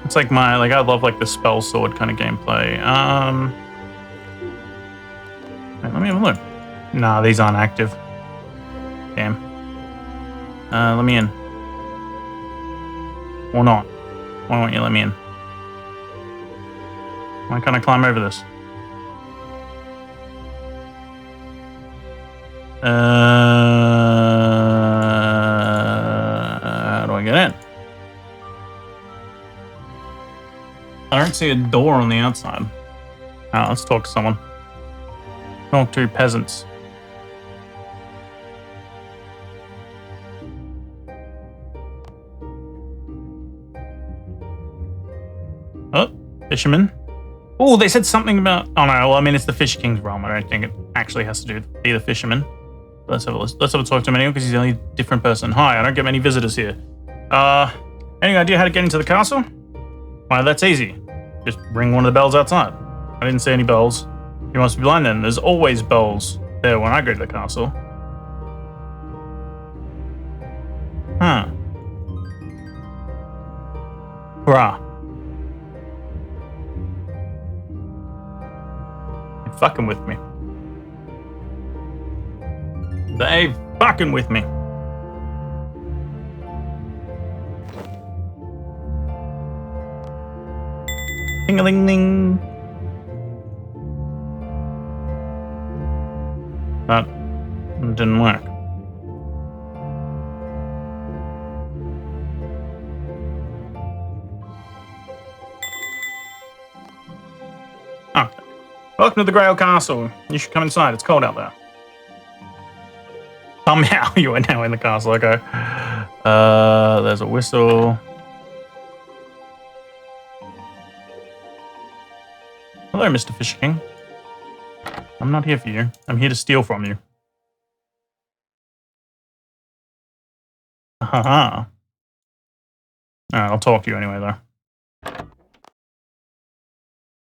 It's like I love, like, the spell sword kind of gameplay. Wait, let me have a look. Nah, these aren't active. Damn. Let me in. Or not. Why won't you let me in? Why can't I climb over this? How do I get in? I don't see a door on the outside. Let's talk to someone. Talk to peasants. Oh, fisherman. Oh, they said something about... Oh, no. Well, I mean, it's the Fish King's realm. I don't think it actually has to be the fisherman. Let's have a talk to him anyway, because he's the only different person. Hi, I don't get many visitors here. Any idea how to get into the castle? Why, that's easy. Just ring one of the bells outside. I didn't see any bells. You must be blind then. There's always bells there when I go to the castle. Huh. Bruh. You're fucking with me. They fucking with me. Ding-a-ling-ling. That didn't work. Oh. Welcome to the Grail Castle. You should come inside. It's cold out there. Somehow you are now in the castle. Okay. There's a whistle. Hello, Mr. Fish King. I'm not here for you. I'm here to steal from you. Haha. Alright, I'll talk to you anyway, though.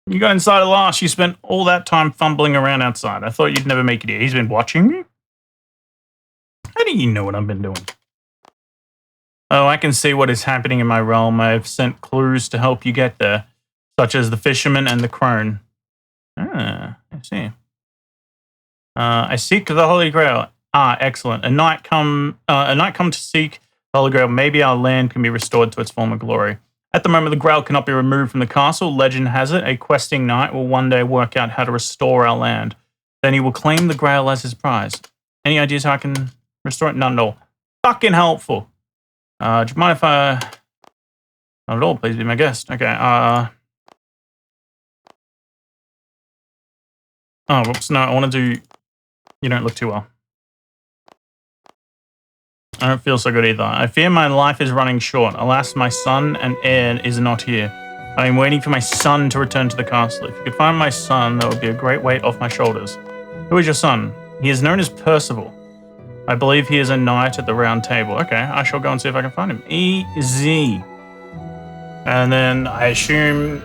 You got inside at last. You spent all that time fumbling around outside. I thought you'd never make it here. He's been watching you? How do you know what I've been doing? Oh, I can see what is happening in my realm. I've sent clues to help you get there, such as the fisherman and the crone. Ah, I see. I seek the Holy Grail. Ah, excellent. A knight come to seek the Holy Grail. Maybe our land can be restored to its former glory. At the moment, the Grail cannot be removed from the castle. Legend has it, a questing knight will one day work out how to restore our land. Then he will claim the Grail as his prize. Any ideas how I can restore it? None at all. Fucking helpful. Do you mind if I... Not at all, please be my guest. Okay, Oh, whoops, no, I want to do... You don't look too well. I don't feel so good either. I fear my life is running short. Alas, my son and heir is not here. I am waiting for my son to return to the castle. If you could find my son, that would be a great weight off my shoulders. Who is your son? He is known as Percival. I believe he is a knight at the Round Table. Okay, I shall go and see if I can find him. Easy. And then I assume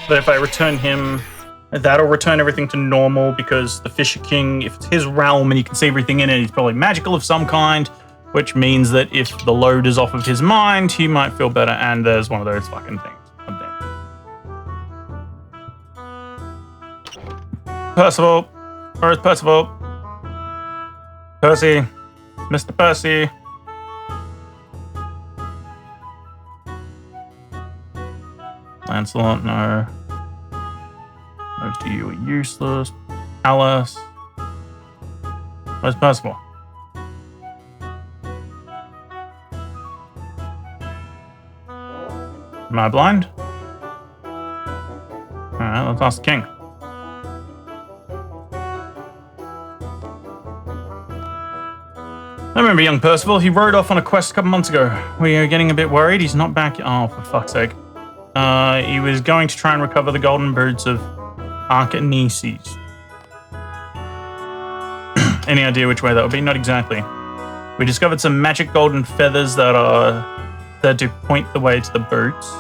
that if I return him... That'll return everything to normal because the Fisher King, if it's his realm and you can see everything in it, he's probably magical of some kind, which means that if the load is off of his mind, he might feel better, and there's one of those fucking things. Percival. Where is Percival? Percy. Mr. Percy. Lancelot, no. Those to you are useless. Alice. Where's Percival? Am I blind? Alright, let's ask the king. I remember young Percival. He rode off on a quest a couple months ago. We are getting a bit worried. He's not back. Oh, for fuck's sake. He was going to try and recover the golden boots of Arcaneses. Any idea which way that would be? Not exactly. We discovered some magic golden feathers that are said to point the way to the boots.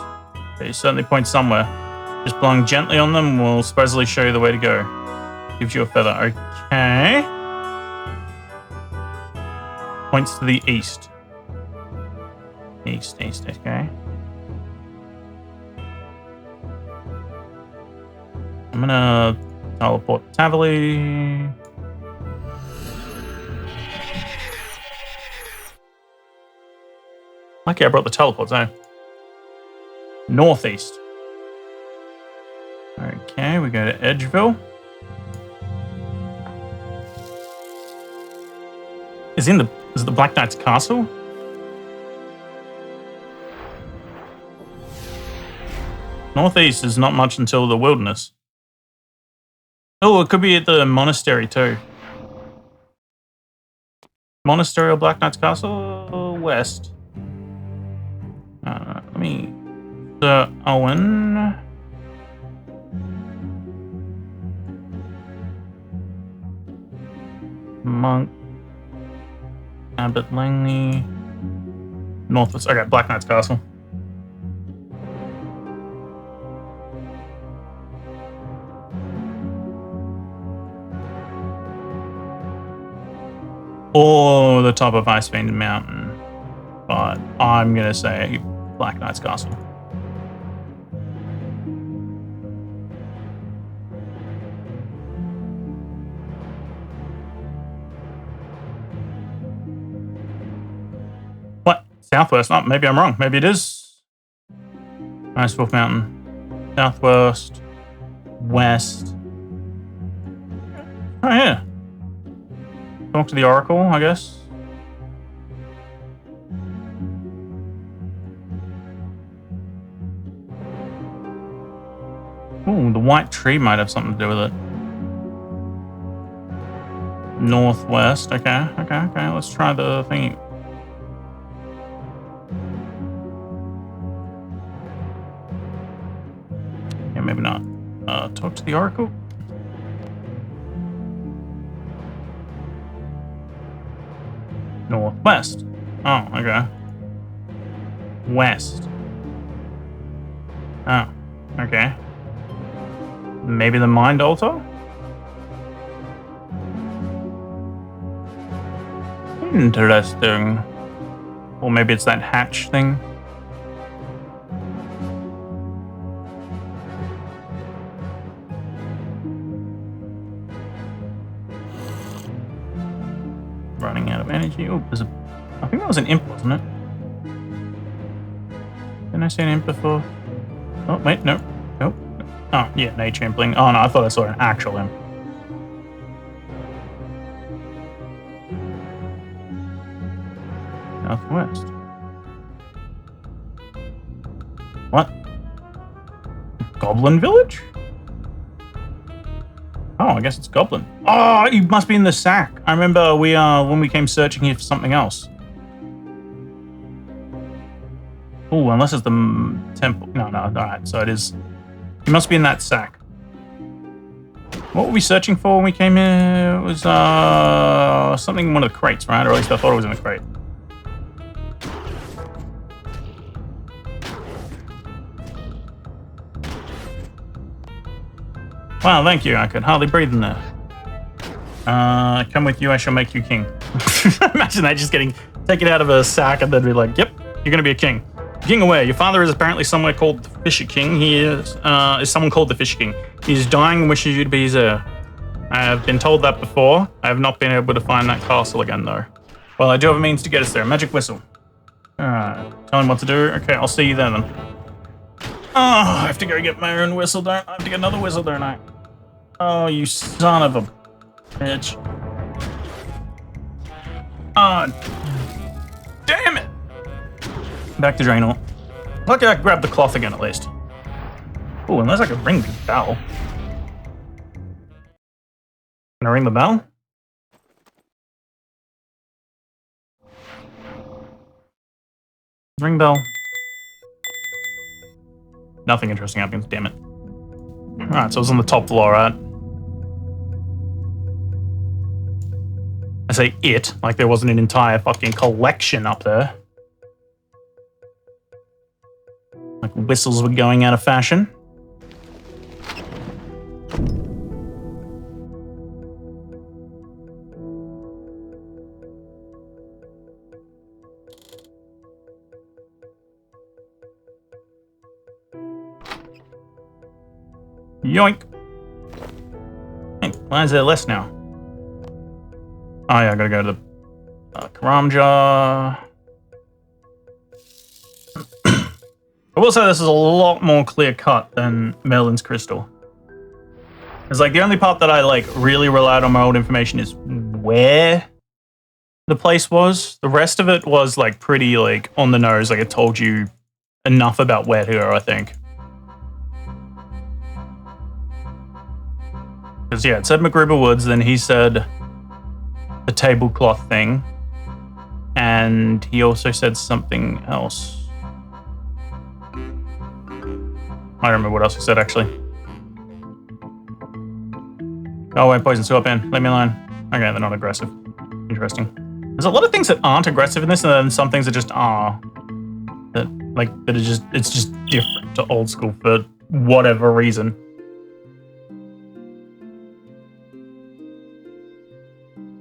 They certainly point somewhere. Just blowing gently on them will supposedly show you the way to go. Gives you a feather. Okay. Points to the east. East, okay. I'm gonna teleport Tavily. Lucky I brought the teleports, eh? Northeast. Okay, we go to Edgeville. Is it the Black Knight's castle? Northeast is not much until the wilderness. Oh, it could be at the monastery too. Monastery or Black Knight's castle? West. Let me... Sir Owen... Monk... Abbot Langley... Northwest. Okay, Black Knight's castle. Or the top of Icefiend Mountain. But I'm going to say Black Knight's castle. What? Southwest? Oh, maybe I'm wrong. Maybe it is Icewolf Mountain. Southwest. West. Oh, yeah. Talk to the Oracle, I guess. Ooh, the white tree might have something to do with it. Northwest. Okay. Let's try the thingy. Yeah, maybe not. Talk to the Oracle. Northwest. Oh, okay. West. Oh, okay. Maybe the Mind Altar? Interesting. Or maybe it's that hatch thing. Running out of energy. Oh, there's a... I think that was an imp, wasn't it? Didn't I see an imp before? Oh, wait, no. Nope. Oh, yeah, nature impling. Oh, no, I thought I saw an actual imp. Southwest. What? Goblin Village? Oh, I guess it's Goblin. Oh, he must be in the sack. I remember we when we came searching here for something else. Oh, unless it's the temple. No, alright, so it is. He must be in that sack. What were we searching for when we came here? It was something in one of the crates, right? Or at least I thought it was in the crate. Wow, thank you. I could hardly breathe in there. Come with you, I shall make you king. Imagine that, just getting taken out of a sack and then be like, yep, you're gonna be a king. King away. Your father is apparently somewhere called the Fisher King. He is someone called the Fisher King. He is dying and wishes you to be his heir. I have been told that before. I have not been able to find that castle again, though. Well, I do have a means to get us there. Magic whistle. Alright. Tell him what to do. Okay, I'll see you there then. Oh, I have to go get my own whistle, don't I? I have to get another whistle, don't I? Oh, you son of a bitch. Oh, damn it! Back to Draenor. Lucky I grabbed the cloth again, at least. Oh, unless I could ring the bell. Can I ring the bell? Ring bell. Nothing interesting happens, damn it. Alright, so it was on the top floor, right? I say it, like there wasn't an entire fucking collection up there. Like whistles were going out of fashion. Yoink. Hey, why is there less now? Oh yeah, I gotta go to the Karamja. I will say this is a lot more clear cut than Merlin's Crystal. It's like the only part that I like really relied on my old information is where the place was. The rest of it was like pretty like on the nose. Like it told you enough about where to go, I think. Because yeah, it said MacGruber Woods, then he said the tablecloth thing. And he also said something else. I don't remember what else he said, actually. Oh, wait, poison swap in. Leave me alone. Okay, they're not aggressive. Interesting. There's a lot of things that aren't aggressive in this, and then some things that just are. It's just different to old school for whatever reason.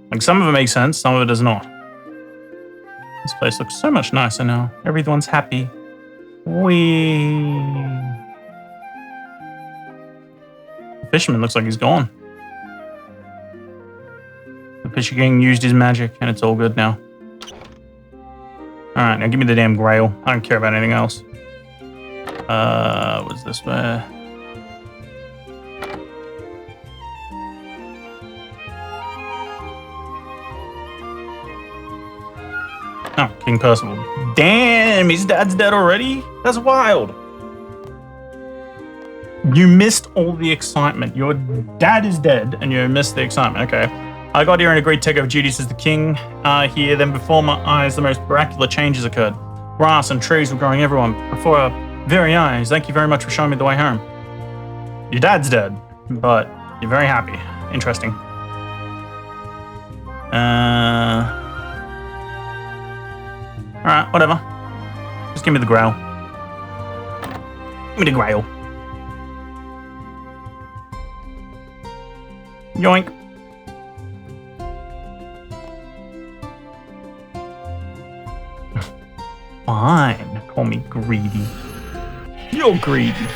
Like, some of it makes sense, some of it does not. This place looks so much nicer now. Everyone's happy. Whee! The fisherman looks like he's gone. The Fisher King used his magic, and it's all good now. Alright, now give me the damn grail. I don't care about anything else. What's this way? Oh, King Percival. Damn, his dad's dead already? That's wild. You missed all the excitement. Your dad is dead, and you missed the excitement. Okay. I got here and agreed to take over duties as the king here. Then before my eyes, the most miraculous changes occurred. Grass and trees were growing everywhere before our very eyes. Thank you very much for showing me the way home. Your dad's dead, but you're very happy. Interesting. Alright, whatever. Just give me the grail. Give me the grail. Yoink. Fine. Call me greedy. You're greedy.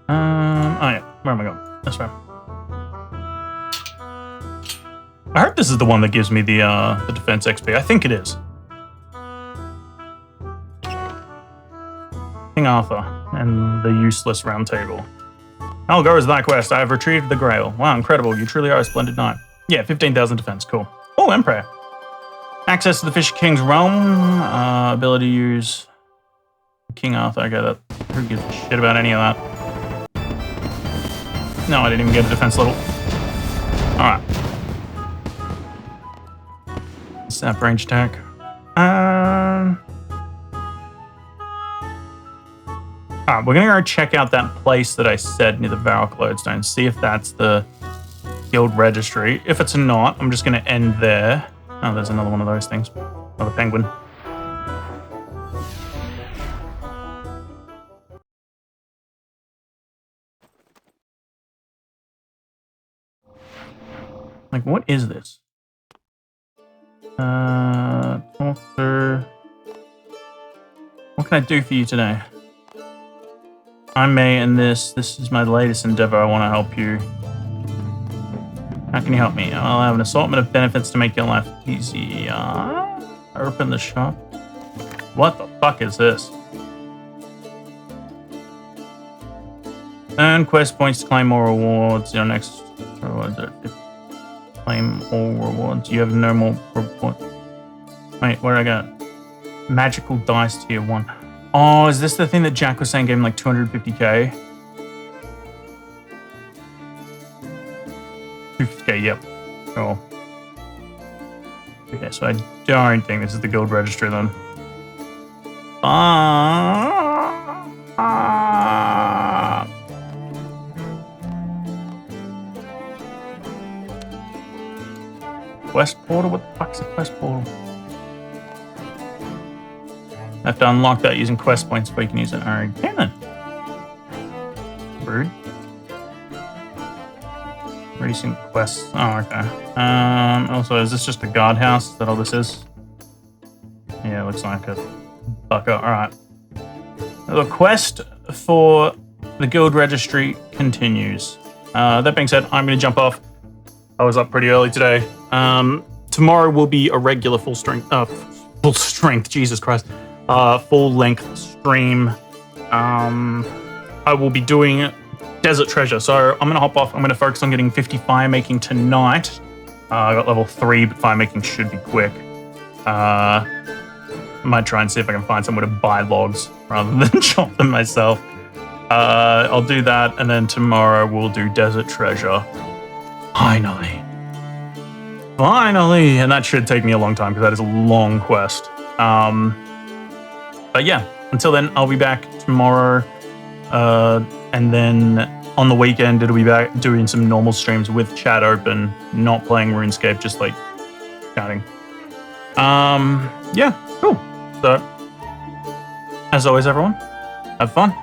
Oh yeah. Where am I going? That's right. I hope this is the one that gives me the defense XP. I think it is. King Arthur and the useless round table. I'll go as thy quest. I have retrieved the grail. Wow, incredible. You truly are a splendid knight. Yeah, 15,000 defense. Cool. Oh, Emperor. Access to the Fisher King's realm. Ability to use King Arthur. Okay, that. Who gives a shit about any of that? No, I didn't even get a defense level. Alright. Snap range attack. Alright, we're gonna go check out that place that I said near the Varrock Lodestone. See if that's the guild registry. If it's not, I'm just gonna end there. Oh, there's another one of those things. Another penguin. Like, what is this? Talker. What can I do for you today? I'm May, and this is my latest endeavor. I want to help you. How can you help me? I'll have an assortment of benefits to make your life easier. Open the shop. What the fuck is this? Earn quest points to claim more rewards. Your next rewards are 50. Claim all rewards. You have no more rewards. Wait, where did I go? Magical dice tier 1. Oh, is this the thing that Jack was saying gave him like 250k? 250k, yep. Cool. Okay, so I don't think this is the guild registry then. Quest portal? What the fuck's a quest portal? I have to unlock that using quest points before you can use it. Alright, okay then. Rude. Racing quests. Oh, okay. Also, is this just a guardhouse? Is that all this is? Yeah, it looks like it. Fucker, alright. The quest for the guild registry continues. That being said, I'm going to jump off. I was up pretty early today. Tomorrow will be a regular full strength, Jesus Christ, full length stream. I will be doing Desert Treasure, so I'm going to hop off. I'm going to focus on getting 50 fire making tonight. I got level 3, but fire making should be quick. Might try and see if I can find somewhere to buy logs rather than chop them myself. I'll do that, and then tomorrow we'll do Desert Treasure. Finally, and that should take me a long time because that is a long quest. But yeah, until then, I'll be back tomorrow, and then on the weekend it'll be back doing some normal streams with chat open, not playing RuneScape, just like chatting. Yeah, cool. So, as always, everyone, have fun.